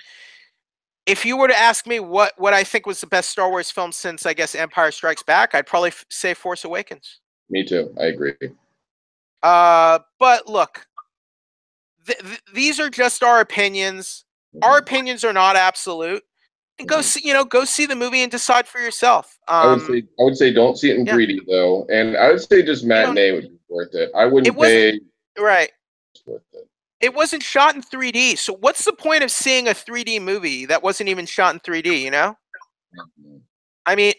If you were to ask me what I think was the best Star Wars film since, I guess, Empire Strikes Back, I'd probably say Force Awakens. Me too. I agree. But look, these are just our opinions. Mm-hmm. Our opinions are not absolute. And go see the movie and decide for yourself. I would say don't see it in 3D though, and I would say just matinee would be worth it. I wouldn't pay. Right. It's worth it. It wasn't shot in 3D, so what's the point of seeing a 3D movie that wasn't even shot in 3D? You know. Mm-hmm.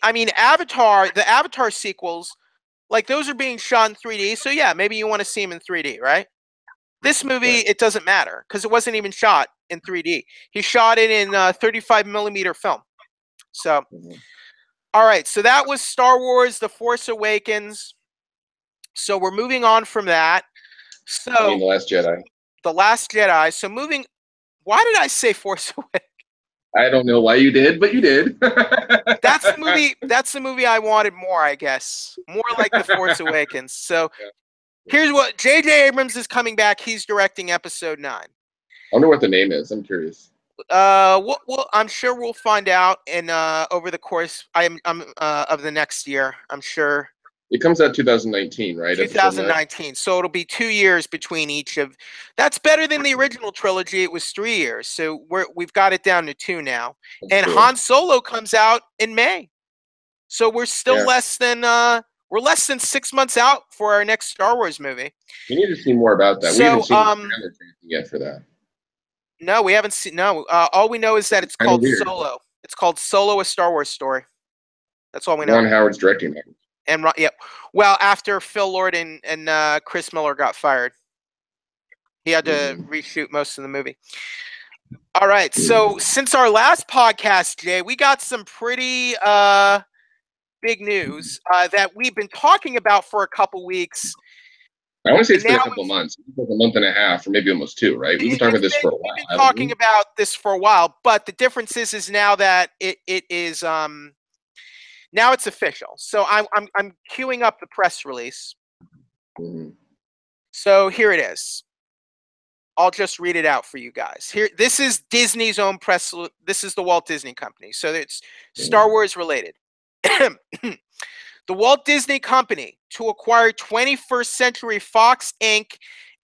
I mean, Avatar, the Avatar sequels, like those are being shot in 3D. So yeah, maybe you want to see them in 3D, right? This movie, it doesn't matter because it wasn't even shot in 3D. He shot it in 35 millimeter film. So, all right. So that was Star Wars: The Force Awakens. So we're moving on from that. So The Last Jedi. The Last Jedi. So why did I say Force Awakens? I don't know why you did, but you did. That's the movie I wanted more, I guess. More like The Force Awakens. So here's what J.J. Abrams is coming back. He's directing Episode 9. I wonder what the name is. I'm curious. I'm sure we'll find out in over the course of the next year. I'm sure. It comes out 2019, right? 2019. So it'll be 2 years between each of. That's better than the original trilogy. It was 3 years. So we've got it down to 2 now. And Han Solo comes out in May. So we're still less than 6 months out for our next Star Wars movie. We need to see more about that. So, we haven't seen the trailer yet for that. No, we haven't seen. No, all we know is that it's called Solo. It's called Solo: A Star Wars Story. That's all we know. Ron Howard's directing that. And well, after Phil Lord and Chris Miller got fired, he had to reshoot most of the movie. All right, so since our last podcast, Jay, we got some pretty big news that we've been talking about for a couple weeks. I want to say it's been a couple months, like a month and a half, or maybe almost 2, right? We've been talking about this for a while. We've been talking about this for a while, but the difference is now that it is now it's official. So I'm queuing up the press release. So here it is. I'll just read it out for you guys. Here, this is Disney's own press. This is the Walt Disney Company. So it's Star Wars related. The Walt Disney Company to acquire 21st Century Fox Inc.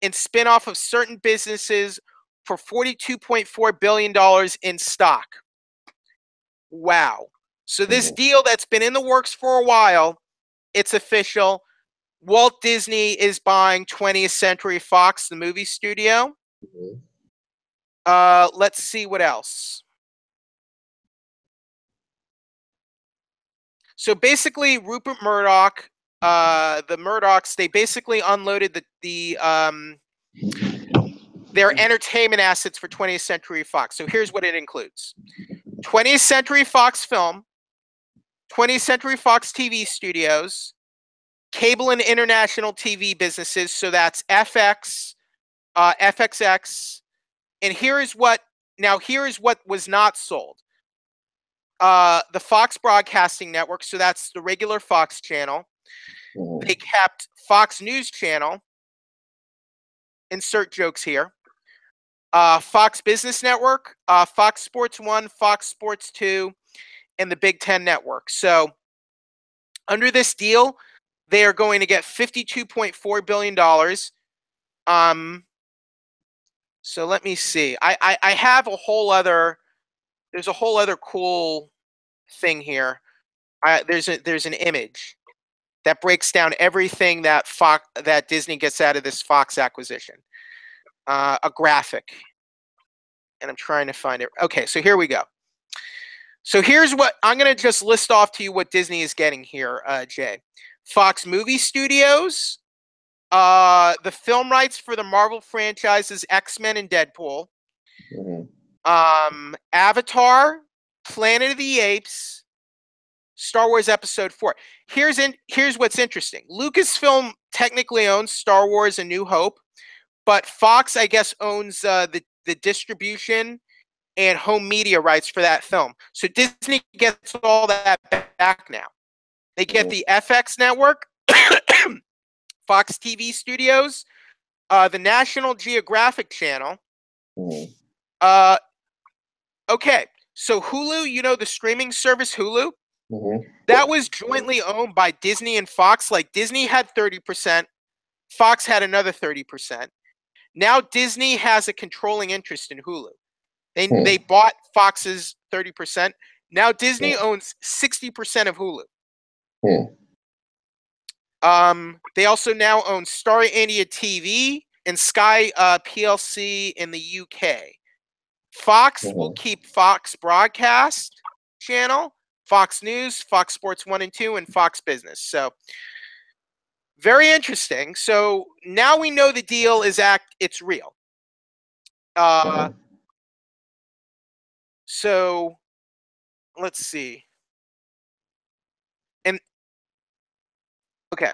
and spin-off of certain businesses for $42.4 billion in stock. Wow. So this deal that's been in the works for a while, it's official. Walt Disney is buying 20th Century Fox, the movie studio. Let's see what else. So basically, Rupert Murdoch, the Murdochs, they basically unloaded their entertainment assets for 20th Century Fox. So here's what it includes. 20th Century Fox Film, 20th Century Fox TV Studios, cable and international TV businesses. So that's FX, FXX, and here is what was not sold. The Fox Broadcasting Network, so that's the regular Fox channel. They kept Fox News Channel. Insert jokes here. Fox Business Network, Fox Sports 1, Fox Sports 2, and the Big Ten Network. So under this deal, they are going to get $52.4 billion. So let me see. I have a whole other, there's a whole other cool thing here. There's an image that breaks down everything that Disney gets out of this Fox acquisition. A graphic. And I'm trying to find it. Okay, so here we go. So here's what I'm going to just list off to you what Disney is getting here, Jay. Fox Movie Studios, the film rights for the Marvel franchises X-Men and Deadpool, Avatar, Planet of the Apes, Star Wars Episode 4. Here's what's interesting. Lucasfilm technically owns Star Wars: A New Hope, but Fox, I guess, owns the distribution and home media rights for that film. So Disney gets all that back now. They get the FX network, Fox TV Studios, the National Geographic Channel. Okay, so Hulu, you know the streaming service Hulu? That was jointly owned by Disney and Fox. Like Disney had 30%, Fox had another 30%. Now Disney has a controlling interest in Hulu. They bought Fox's 30%. Now Disney owns 60% of Hulu. They also now own Star India TV and Sky PLC in the UK. Fox will keep Fox Broadcast Channel, Fox News, Fox Sports 1 and 2, and Fox Business. So very interesting. So now we know the deal is it's real. So let's see. And okay.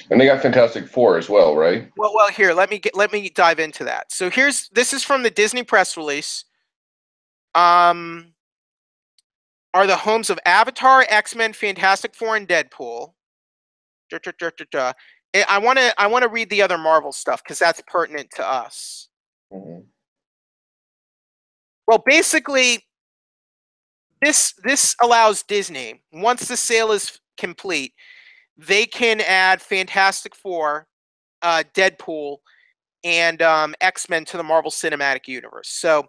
And they got Fantastic Four as well, right? Well, here, let me dive into that. So this is from the Disney press release. Are the homes of Avatar, X-Men, Fantastic Four, and Deadpool. I want to read the other Marvel stuff because that's pertinent to us. Well, basically, this allows Disney, once the sale is complete, they can add Fantastic Four, Deadpool, and X-Men to the Marvel Cinematic Universe. So,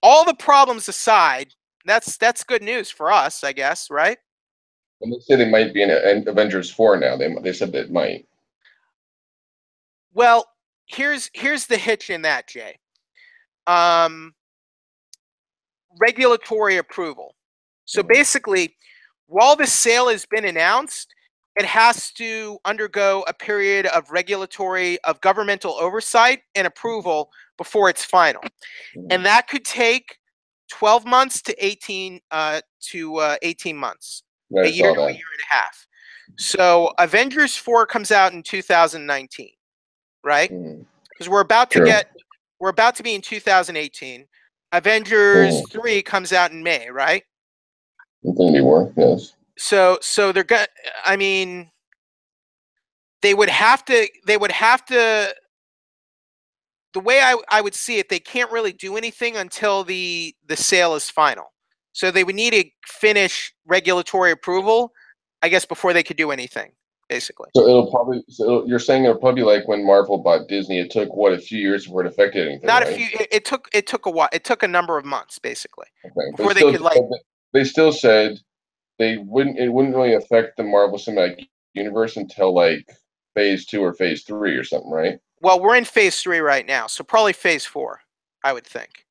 all the problems aside, that's good news for us, I guess, right? And they say they might be in Avengers 4 now. They said that might. Well, here's the hitch in that, Jay. Regulatory approval. So basically, while the sale has been announced, it has to undergo a period of governmental oversight and approval before it's final. And that could take 12 months to 18 months. A year to a year and a half. So Avengers 4 comes out in 2019, right? Because we're about to be in 2018. Avengers 3 comes out in May, right? Infinity War, yes. So they're gonna. I mean, they would have to. The way I would see it, they can't really do anything until the sale is final. So they would need to finish regulatory approval, I guess, before they could do anything, basically. So you're saying it'll probably be like when Marvel bought Disney. It took a few years before it affected anything. Not right? a few. It took a while. It took a number of months, basically, before they could They still said it wouldn't really affect the Marvel Cinematic Universe until like Phase 2 or Phase 3 or something, right? Well, we're in Phase 3 right now, so probably Phase 4, I would think.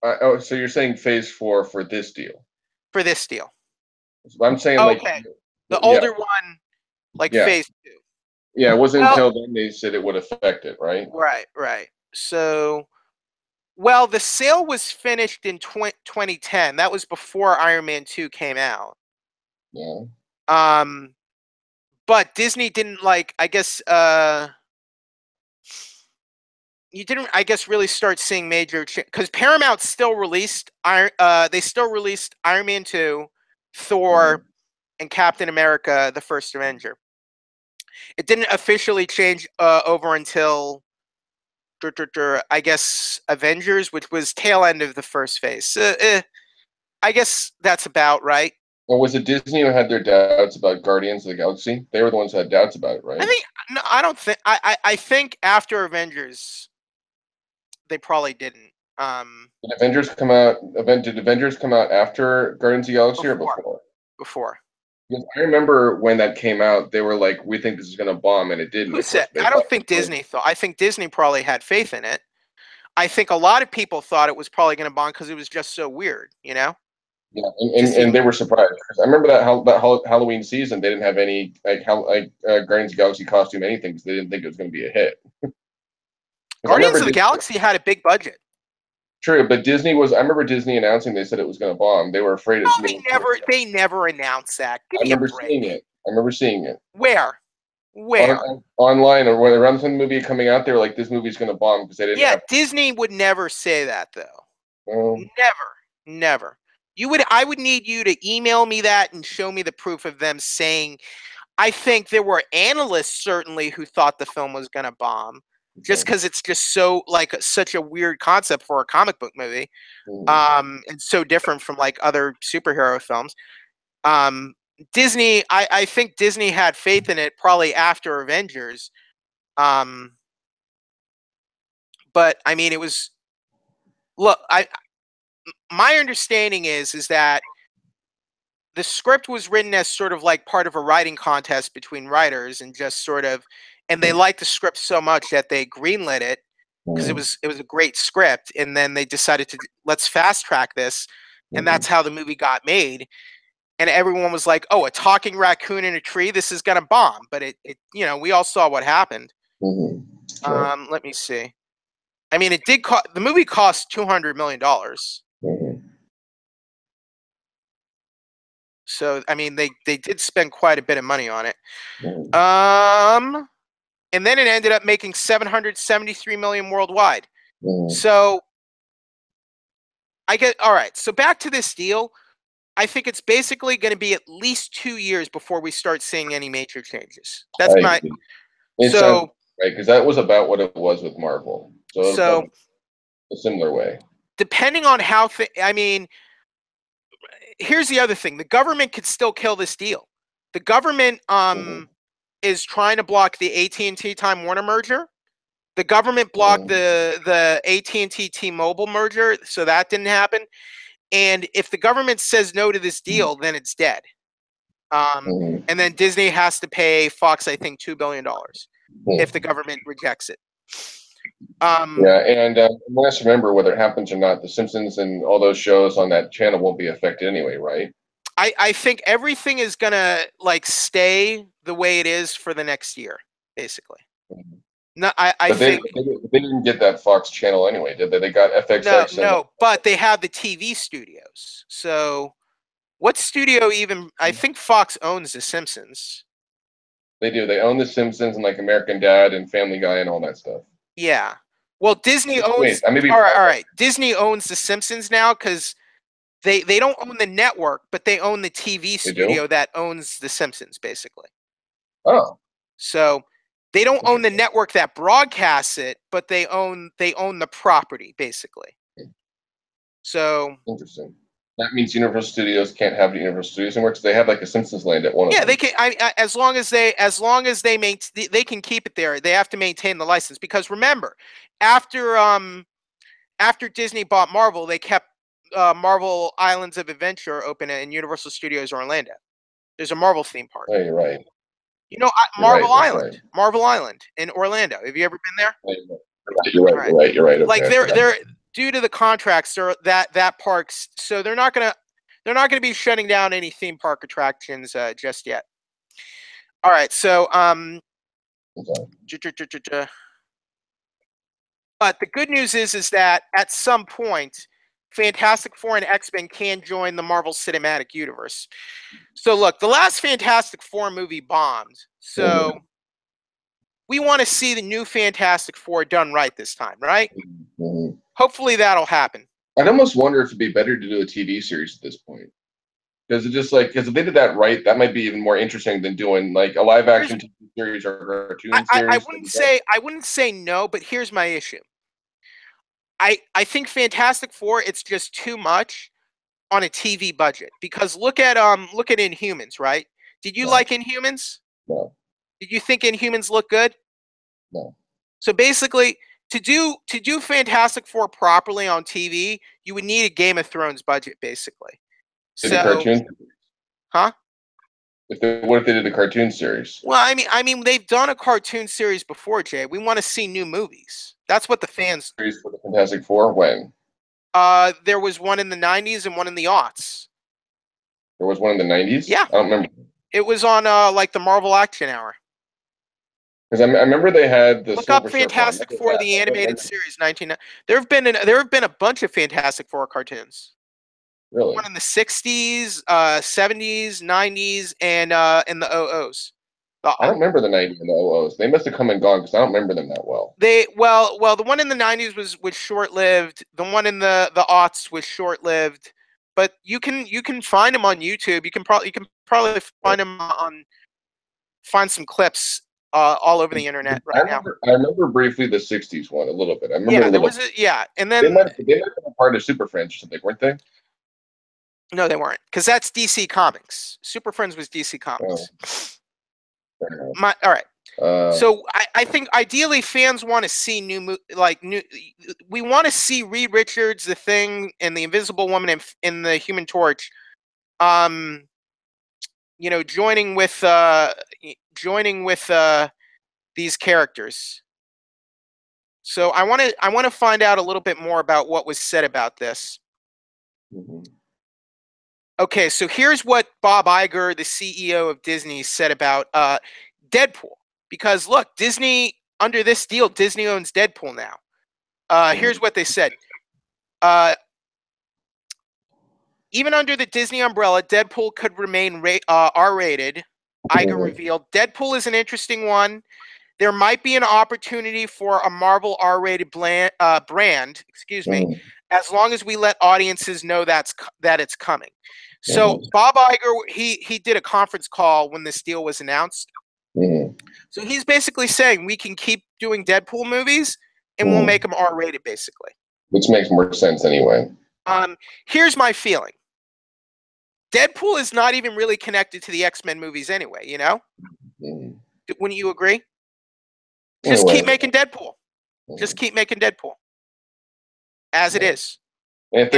So you're saying Phase 4 for this deal? For this deal. I'm saying okay. The older one, like Phase 2. Yeah, it wasn't until then they said it would affect it, right? Right. So Well, the sale was finished in 2010. That was before Iron Man 2 came out. Yeah. But Disney didn't like, I guess, you didn't, I guess, really start seeing major because Paramount still released they still released Iron Man 2, Thor, and Captain America: The First Avenger. It didn't officially change over until I guess Avengers, which was tail end of the first phase. I guess that's about right. Or was it Disney who had their doubts about Guardians of the Galaxy? They were the ones who had doubts about it, right? I think no, I don't think I think after Avengers they probably didn't. Did Avengers come out? Did Avengers come out after Guardians of the Galaxy or before? Before. Because I remember when that came out, they were like, "We think this is going to bomb," and it didn't. Who said? I don't think Disney thought. I think Disney probably had faith in it. I think a lot of people thought it was probably going to bomb because it was just so weird, you know. Yeah, and they were surprised. I remember that Halloween season, they didn't have any Guardians of the Galaxy costume anything because they didn't think it was going to be a hit. Guardians of the Galaxy had a big budget. True, but Disney was. I remember Disney announcing they said it was going to bomb. They were afraid. No, they never announced that. I remember seeing it. I remember seeing it. Where? Online or when around the movie coming out, they were like, "This movie's going to bomb" because they didn't. Yeah, Disney would never say that though. Never. I would need you to email me that and show me the proof of them saying. I think there were analysts certainly who thought the film was going to bomb. Just because it's just so like such a weird concept for a comic book movie, and so different from like other superhero films. Disney, I think Disney had faith in it probably after Avengers, but I mean it was. Look, my understanding is that the script was written as sort of like part of a writing contest between writers and just sort of. And they liked the script so much that they greenlit it because it was a great script. And then they decided to let's fast track this, and that's how the movie got made. And everyone was like, "Oh, a talking raccoon in a tree. This is gonna bomb." But it we all saw what happened. Let me see. I mean, it did cost. The movie cost $200 million. So I mean, they did spend quite a bit of money on it. And then it ended up making $773 million worldwide. So I get all right. So back to this deal. I think it's basically going to be at least 2 years before we start seeing any major changes. That's right, because that was about what it was with Marvel. So a similar way. Depending on how I mean, here's the other thing: the government could still kill this deal. The government is trying to block the AT&T Time Warner merger. The government blocked the AT&T T-Mobile merger, so that didn't happen. And if the government says no to this deal, then it's dead. And then Disney has to pay Fox, I think, $2 billion if the government rejects it. And let's remember, whether it happens or not, The Simpsons and all those shows on that channel won't be affected anyway, right? I think everything is gonna like stay the way it is for the next year, basically. No, I think they didn't get that Fox channel anyway, did they? They got FXX. No, but they have the TV studios. So, what studio even? I think Fox owns The Simpsons. They do. They own The Simpsons and like American Dad and Family Guy and all that stuff. Yeah. Well, Disney owns. All right. Disney owns The Simpsons now because they don't own the network, but they own the TV studio that owns The Simpsons, basically. Oh. So they don't own the network that broadcasts it, but they own the property, basically. So interesting. That means Universal Studios can't have Universal Studios anymore because they have like a Simpsons Land at one of them. Yeah, they can. As long as they they can keep it there. They have to maintain the license because remember, after Disney bought Marvel, they kept Marvel Islands of Adventure open in Universal Studios Orlando. There's a Marvel theme park. Oh, you're right. You know, Marvel Island in Orlando. Have you ever been there? You're right. Okay, like they're due to the contracts, that parks, so they're not gonna be shutting down any theme park attractions just yet. All right, so But the good news is that at some point, Fantastic Four and X-Men can join the Marvel Cinematic Universe. So look, the last Fantastic Four movie bombed. So we want to see the new Fantastic Four done right this time, right? Hopefully that'll happen. I'd almost wonder if it'd be better to do a TV series at this point. Because if they did that right, that might be even more interesting than doing like a live action TV series or a cartoon series. I wouldn't say no, but here's my issue. I think Fantastic Four, it's just too much on a TV budget. Because look at Inhumans, right? Did you like Inhumans? No. Did you think Inhumans looked good? No. So basically, to do Fantastic Four properly on TV, you would need a Game of Thrones budget, basically. Did a cartoon series? Huh? What if they did a cartoon series? Well, I mean, they've done a cartoon series before, Jay. We want to see new movies. That's what the fans. Series for the Fantastic Four when? There was one in the '90s and one in the aughts. There was one in the '90s. Yeah, I don't remember. It was on like the Marvel Action Hour. Because I remember they had the look up Fantastic Four, the animated series, 19. There have been a bunch of Fantastic Four cartoons. Really? One in the '60s, '70s, '90s, and in the '00s. I don't remember the '90s and the '00s. They must have come and gone because I don't remember them that well. Well, the one in the '90s was short-lived. The one in the aughts was short-lived. But you can find them on YouTube. You can probably find some clips all over the internet right now. I remember briefly the '60s one a little bit. I remember and then they might have been a part of Super Friends or something, weren't they? No, they weren't, because that's DC Comics. Super Friends was DC Comics. Oh. All right. So I think ideally fans want to see new. We want to see Reed Richards, the Thing, and the Invisible Woman in the Human Torch. Joining with these characters. So I want to find out a little bit more about what was said about this. Mm-hmm. Okay, so here's what Bob Iger, the CEO of Disney, said about Deadpool. Because look, Disney, under this deal, Disney owns Deadpool now. Here's what they said. Even under the Disney umbrella, Deadpool could remain R-rated. Iger revealed, Deadpool is an interesting one. There might be an opportunity for a Marvel R-rated brand, as long as we let audiences know that it's coming. So Bob Iger, he did a conference call when this deal was announced. So he's basically saying we can keep doing Deadpool movies and we'll make them R-rated, basically. Which makes more sense anyway. Here's my feeling. Deadpool is not even really connected to the X-Men movies anyway, you know? Wouldn't you agree? Just keep making Deadpool. Just keep making Deadpool. As it is. And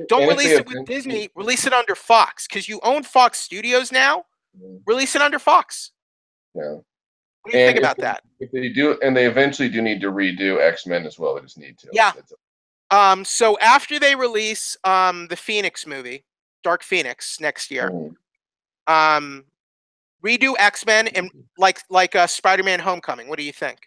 don't release it with Disney. Release it under Fox, because you own Fox Studios now. Release it under Fox. Yeah. What do you think about that? If they do, and they eventually do need to redo X-Men as well, they just need to. Yeah. So after they release the Phoenix movie, Dark Phoenix, next year, redo X-Men and like Spider-Man: Homecoming. What do you think?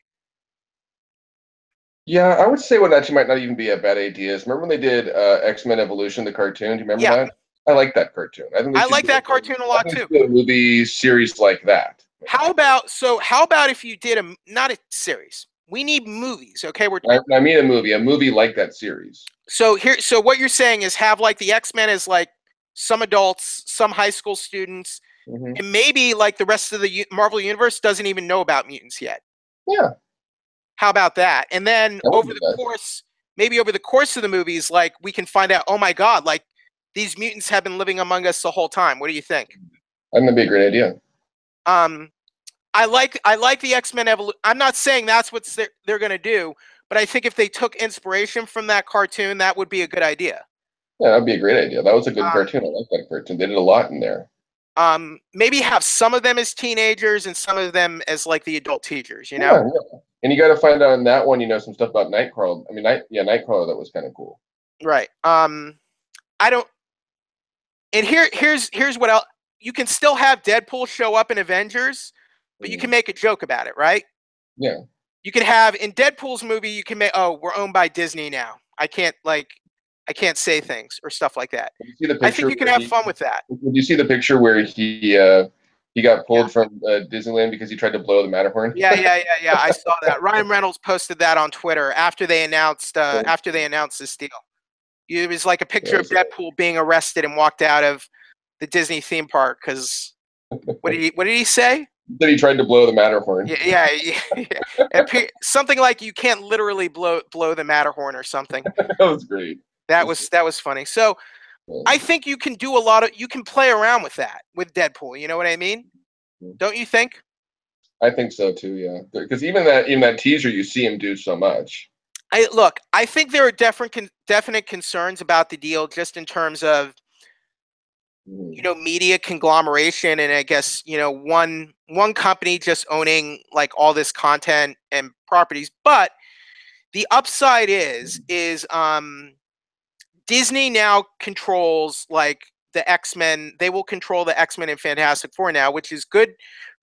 Yeah, I would say what actually might not even be a bad idea is, remember when they did X-Men Evolution, the cartoon? Do you remember that? I like that cartoon. I like that cartoon a lot too. A movie series like that. How about if you did not a series? We need movies, okay? I mean a movie like that series. So what you're saying is have like the X-Men as like some adults, some high school students, and maybe like the rest of the Marvel universe doesn't even know about mutants yet. Yeah. How about that? And then over the course of the movies, like we can find out, oh my God, like these mutants have been living among us the whole time. What do you think? I think that'd be a great idea. I like the X-Men evolution. I'm not saying that's what they're going to do, but I think if they took inspiration from that cartoon, that would be a good idea. Yeah, that'd be a great idea. That was a good cartoon. I like that cartoon. They did a lot in there. Maybe have some of them as teenagers and some of them as like the adult teachers, you know? Yeah. And you got to find out in that one, some stuff about Nightcrawler. I mean, Nightcrawler, that was kind of cool. Right. I don't. And here's what else. You can still have Deadpool show up in Avengers, but you can make a joke about it, right? Yeah. You could have in Deadpool's movie. You can make we're owned by Disney now. I can't say things or stuff like that. Did you see the I picture think you can have fun with that. Did you see the picture where he got pulled from Disneyland because he tried to blow the Matterhorn? Yeah. I saw that. Ryan Reynolds posted that on Twitter after they announced this deal. It was like a picture of Deadpool being arrested and walked out of the Disney theme park because what did he say? That he tried to blow the Matterhorn. Yeah. Something like you can't literally blow the Matterhorn or something. That was great. That was funny. So I think you can do you can play around with that with Deadpool. You know what I mean? Don't you think? I think so too. Yeah, because even that teaser, you see him do so much. I think there are definite concerns about the deal, just in terms of media conglomeration, and I guess one company just owning like all this content and properties. But the upside is Disney now controls like the X-Men. They will control the X-Men and Fantastic Four now, which is good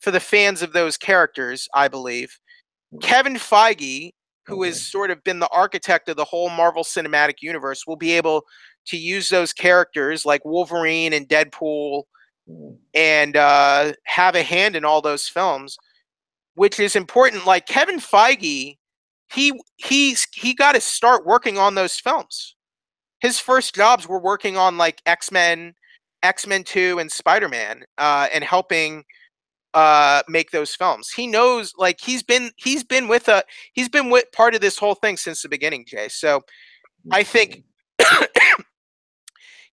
for the fans of those characters, I believe. Kevin Feige, who has sort of been the architect of the whole Marvel Cinematic Universe, will be able to use those characters like Wolverine and Deadpool and have a hand in all those films, which is important. Like Kevin Feige, he got to start working on those films. His first jobs were working on like X-Men 2 and Spider-Man, and helping make those films. He knows, like he's been with part of this whole thing since the beginning, Jay. So I think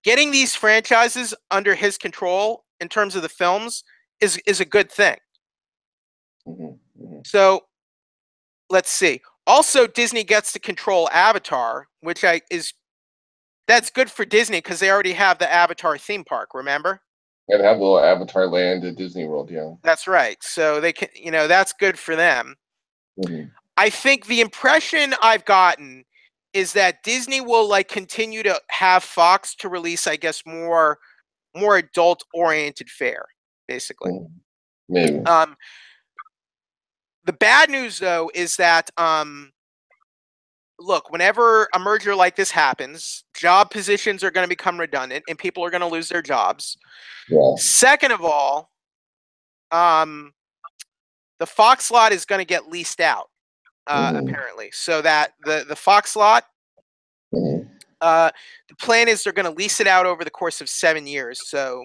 getting these franchises under his control in terms of the films is a good thing. So let's see. Also, Disney gets to control Avatar, which that's good for Disney because they already have the Avatar theme park, remember? Yeah, they have the little Avatar land at Disney World, yeah. That's right. So they can, that's good for them. I think the impression I've gotten is that Disney will like continue to have Fox to release, I guess, more adult-oriented fare, basically. Maybe. The bad news, though, is that look, whenever a merger like this happens, job positions are going to become redundant and people are going to lose their jobs. Yeah. Second of all, the Fox lot is going to get leased out, apparently. So that the Fox lot, the plan is they're going to lease it out over the course of 7 years. So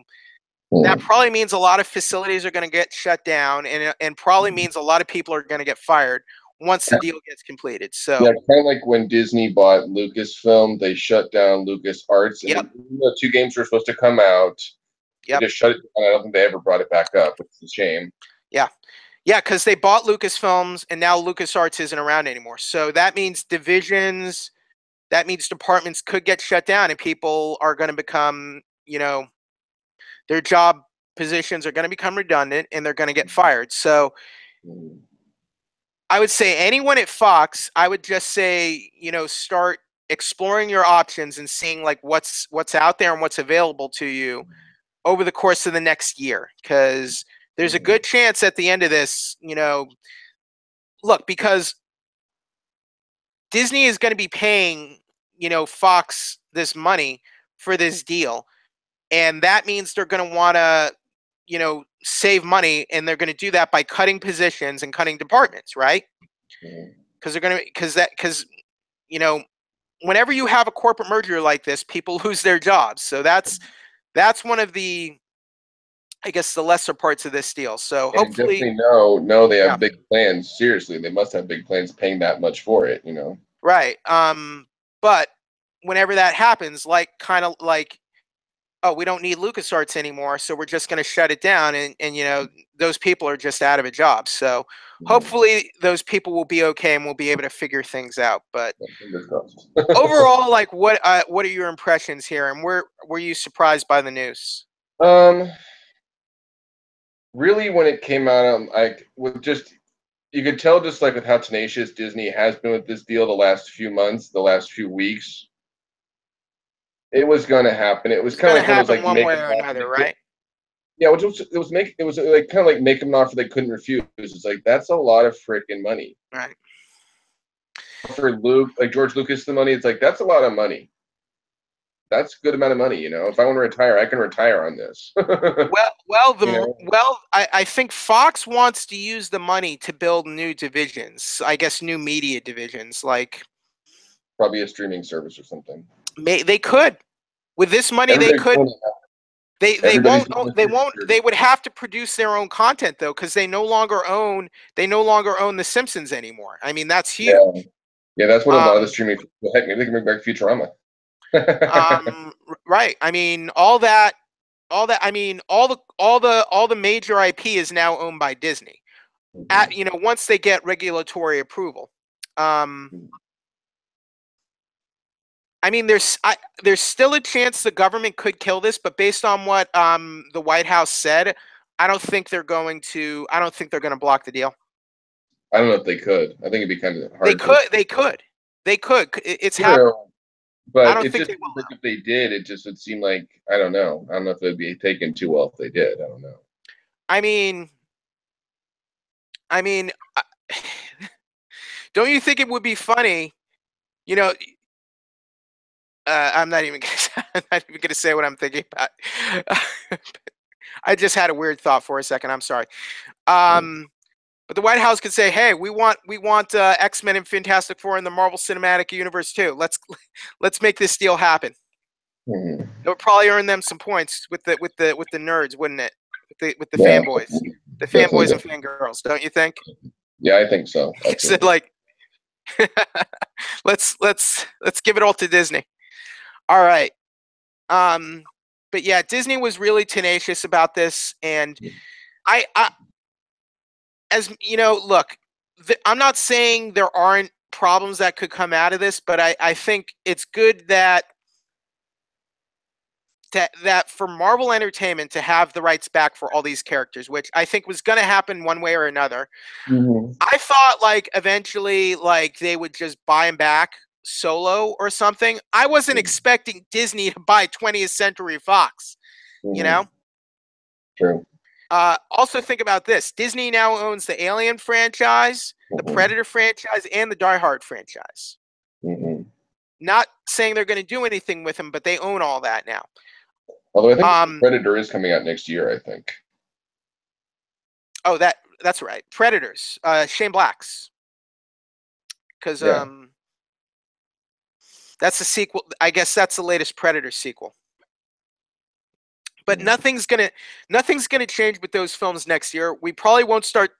that probably means a lot of facilities are going to get shut down, and probably means a lot of people are going to get fired once the deal gets completed. So yeah, kind of like when Disney bought Lucasfilm, they shut down LucasArts. And the 2 games were supposed to come out. They just shut it down. I don't think they ever brought it back up, which is a shame. Yeah, because they bought Lucasfilms, and now LucasArts isn't around anymore. So that means divisions, that means departments could get shut down, and people are going to become, their job positions are going to become redundant, and they're going to get fired. So I would say anyone at Fox, I would just say, start exploring your options and seeing like what's out there and what's available to you over the course of the next year, because there's a good chance at the end of this, look, because Disney is going to be paying, Fox this money for this deal, and that means they're going to want to, save money, and they're going to do that by cutting positions and cutting departments, right? Because whenever you have a corporate merger like this, people lose their jobs. So that's one of the, I guess, the lesser parts of this deal. So hopefully, definitely they have big plans. Seriously, they must have big plans paying that much for it, Right. But whenever that happens, we don't need LucasArts anymore, so we're just going to shut it down, and those people are just out of a job. So hopefully those people will be okay and we'll be able to figure things out. But overall, like what are your impressions here, and were you surprised by the news? Really, when it came out, you could tell just like with how tenacious Disney has been with this deal the last few months, the last few weeks. It was going to happen. It was kind of like one way or another, right? Yeah, it was like kind of like make them an offer they couldn't refuse. It's like that's a lot of freaking money. Right. for Luke, like George Lucas, the money. It's like that's a lot of money. That's a good amount of money, you know. If I want to retire, I can retire on this. I think Fox wants to use the money to build new divisions. I guess new media divisions, like probably a streaming service or something. They could, with this money, they could. They won't. They would have to produce their own content though, because they no longer own The Simpsons anymore. I mean, that's huge. Yeah, that's what a lot of the streaming. Heck, maybe they can bring back Futurama. Right. I mean, all the major IP is now owned by Disney. Once they get regulatory approval. I mean, there's still a chance the government could kill this, but based on what the White House said, I don't think they're going to block the deal. I don't know if they could. I think it'd be kind of hard. They could. It's happening. But I don't think they will. If they did, it just would seem like I don't know if it would be taken too well if they did. I don't know. I mean, don't you think it would be funny? You know, I'm not even gonna say what I'm thinking about. I just had a weird thought for a second. I'm sorry. But the White House could say, "Hey, we want X-Men and Fantastic Four in the Marvel Cinematic Universe too. Let's make this deal happen." It would probably earn them some points with the nerds, wouldn't it? With the fanboys, the fanboys and fangirls, don't you think? Yeah, I think so. So, like, let's give it all to Disney. All right. But yeah, Disney was really tenacious about this, and I as you know, look, I'm not saying there aren't problems that could come out of this, but I think it's good that for Marvel Entertainment to have the rights back for all these characters, which I think was going to happen one way or another. I thought like eventually like they would just buy them back solo or something. I wasn't expecting Disney to buy 20th Century Fox, you know? True. Also think about this. Disney now owns the Alien franchise, the Predator franchise, and the Die Hard franchise. Not saying they're going to do anything with them, but they own all that now. Although I think Predator is coming out next year, I think. Oh, that's right. Predators. Shane Black's. Because that's the sequel. I guess that's the latest Predator sequel. But nothing's gonna change with those films next year. We probably won't start.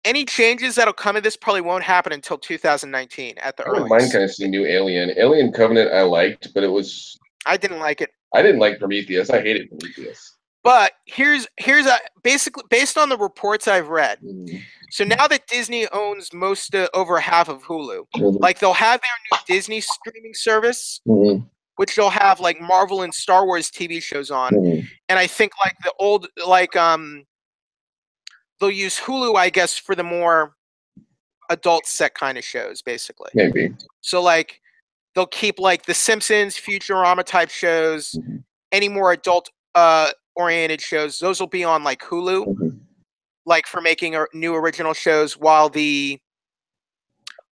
Any changes that'll come of this probably won't happen until 2019 at the earliest. Mine kind of see new Alien Covenant. I liked, but I didn't like it. I didn't like Prometheus. I hated Prometheus. But here's basically based on the reports I've read. So now that Disney owns over half of Hulu, like they'll have their new Disney streaming service, which they'll have like Marvel and Star Wars TV shows on, and I think like the old they'll use Hulu, I guess, for the more adult set kind of shows, basically. Maybe. So like they'll keep like the Simpsons, Futurama type shows, any more adult oriented shows. Those will be on like Hulu, like for making new original shows, while the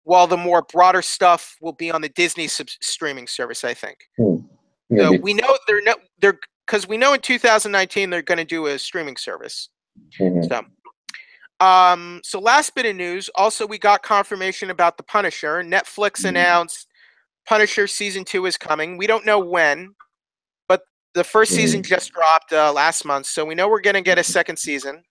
more broader stuff will be on the Disney streaming service, I think. So we know they're because we know in 2019 they're going to do a streaming service. So last bit of news. Also, we got confirmation about The Punisher. Netflix announced Punisher season 2 is coming. We don't know when, but the first season just dropped last month, so we know we're going to get a second season.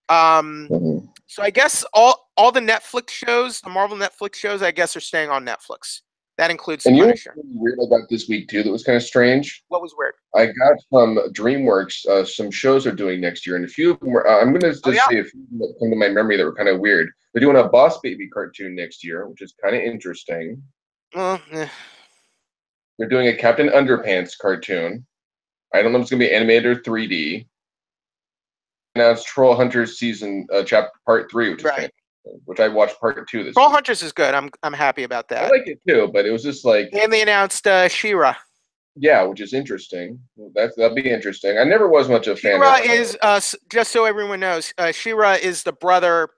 So I guess all the Netflix shows, the Marvel Netflix shows, I guess, are staying on Netflix. That includes The Punisher. And you know what weird about this week too that was kind of strange? What was weird? I got from DreamWorks some shows they're doing next year, and a few of them were, I'm going to just say a few that come to my memory that were kind of weird. They're doing a Boss Baby cartoon next year, which is kind of interesting. They're doing a Captain Underpants cartoon. I don't know if it's going to be animated or 3D. Now it's Troll Hunters season chapter part 3, which is fantastic, which I watched part 2 this Troll week. Hunters is good. I'm happy about that. I like it too, but it was just like. And they announced She-Ra. Yeah, which is interesting. That'll be interesting. I never was much of a fan. She-Ra is just so everyone knows. She-Ra is the brother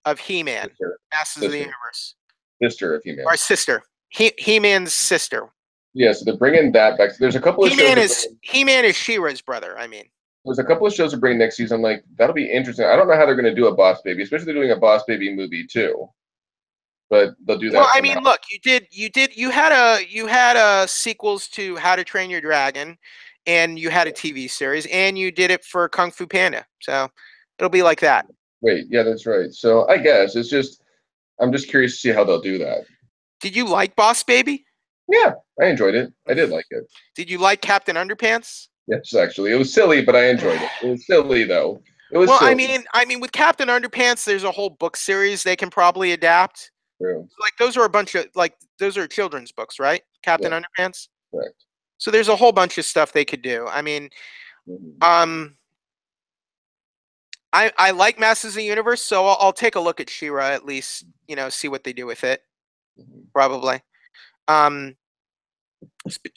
of He-Man, Masters of the Universe. Sister of He-Man. Or sister. He-Man's sister. Yeah, so they're bringing that back. There's a couple of shows. He-Man is She-Ra's brother, I mean. There's a couple of shows to bring next season. I'm like, that'll be interesting. I don't know how they're going to do a Boss Baby, especially they're doing a Boss Baby movie too. But they'll do that. Well, I mean, look, you had sequels to How to Train Your Dragon, and you had a TV series, and you did it for Kung Fu Panda. So it'll be like that. Wait, yeah, that's right. So I guess it's just, I'm just curious to see how they'll do that. Did you like Boss Baby? Yeah, I enjoyed it. I did like it. Did you like Captain Underpants? Yes, actually, it was silly, but I enjoyed it. It was silly though. It was. Well, silly. I mean, with Captain Underpants, there's a whole book series they can probably adapt. True. Like those are a bunch of those are children's books, right? Captain Underpants. Correct. So there's a whole bunch of stuff they could do. I mean, I like Masters of the Universe, so I'll take a look at She-Ra at least. You know, see what they do with it. Probably.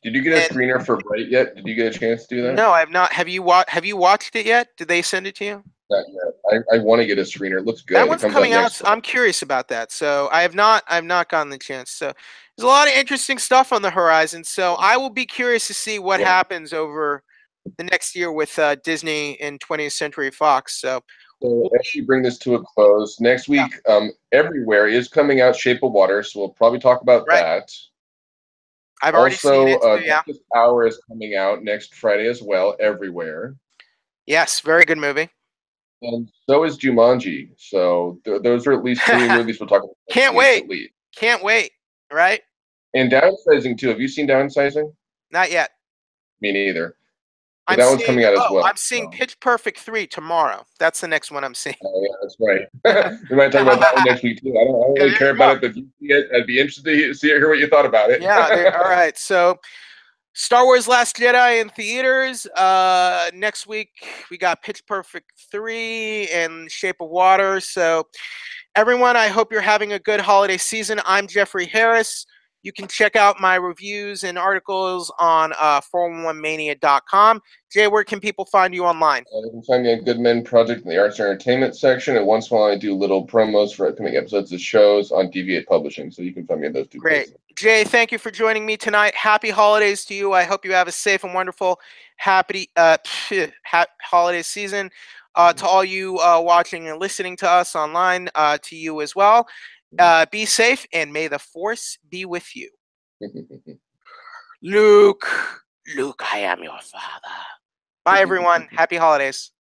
Did you get a screener for Bright yet? Did you get a chance to do that? No, I have not. Have you watched it yet? Did they send it to you? Not yet. I want to get a screener. It looks good. That one's coming out. I'm curious about that. So I've not gotten the chance. So there's a lot of interesting stuff on the horizon. So I will be curious to see what happens over the next year with Disney and 20th Century Fox. So as we bring this to a close, next week, Everywhere is coming out, Shape of Water. So we'll probably talk about that. I've already seen it. Darkest Hour is coming out next Friday as well, Everywhere. Yes, very good movie. And so is Jumanji. So those are at least 3 movies we'll talk about. Can't wait. Can't wait. Right? And Downsizing too. Have you seen Downsizing? Not yet. Me neither. But that one's coming out as well. I'm seeing Pitch Perfect 3 tomorrow. That's the next one I'm seeing. Oh yeah, that's right. We might talk about that one next week too. I don't really care about it, but if you see it, I'd be interested to hear what you thought about it. Yeah. All right. So Star Wars Last Jedi in theaters. Next week we got Pitch Perfect 3 and Shape of Water. So everyone, I hope you're having a good holiday season. I'm Jeffrey Harris. You can check out my reviews and articles on 411mania.com. Jay, where can people find you online? You can find me at Good Men Project in the Arts and Entertainment section, and once in a while I do little promos for upcoming episodes of shows on DV8 Publishing, so you can find me in those 2 places. Great. Jay, thank you for joining me tonight. Happy holidays to you. I hope you have a safe and wonderful holiday season. To all you watching and listening to us online, to you as well. Be safe, and may the Force be with you. Luke, I am your father. Bye, everyone. Happy holidays.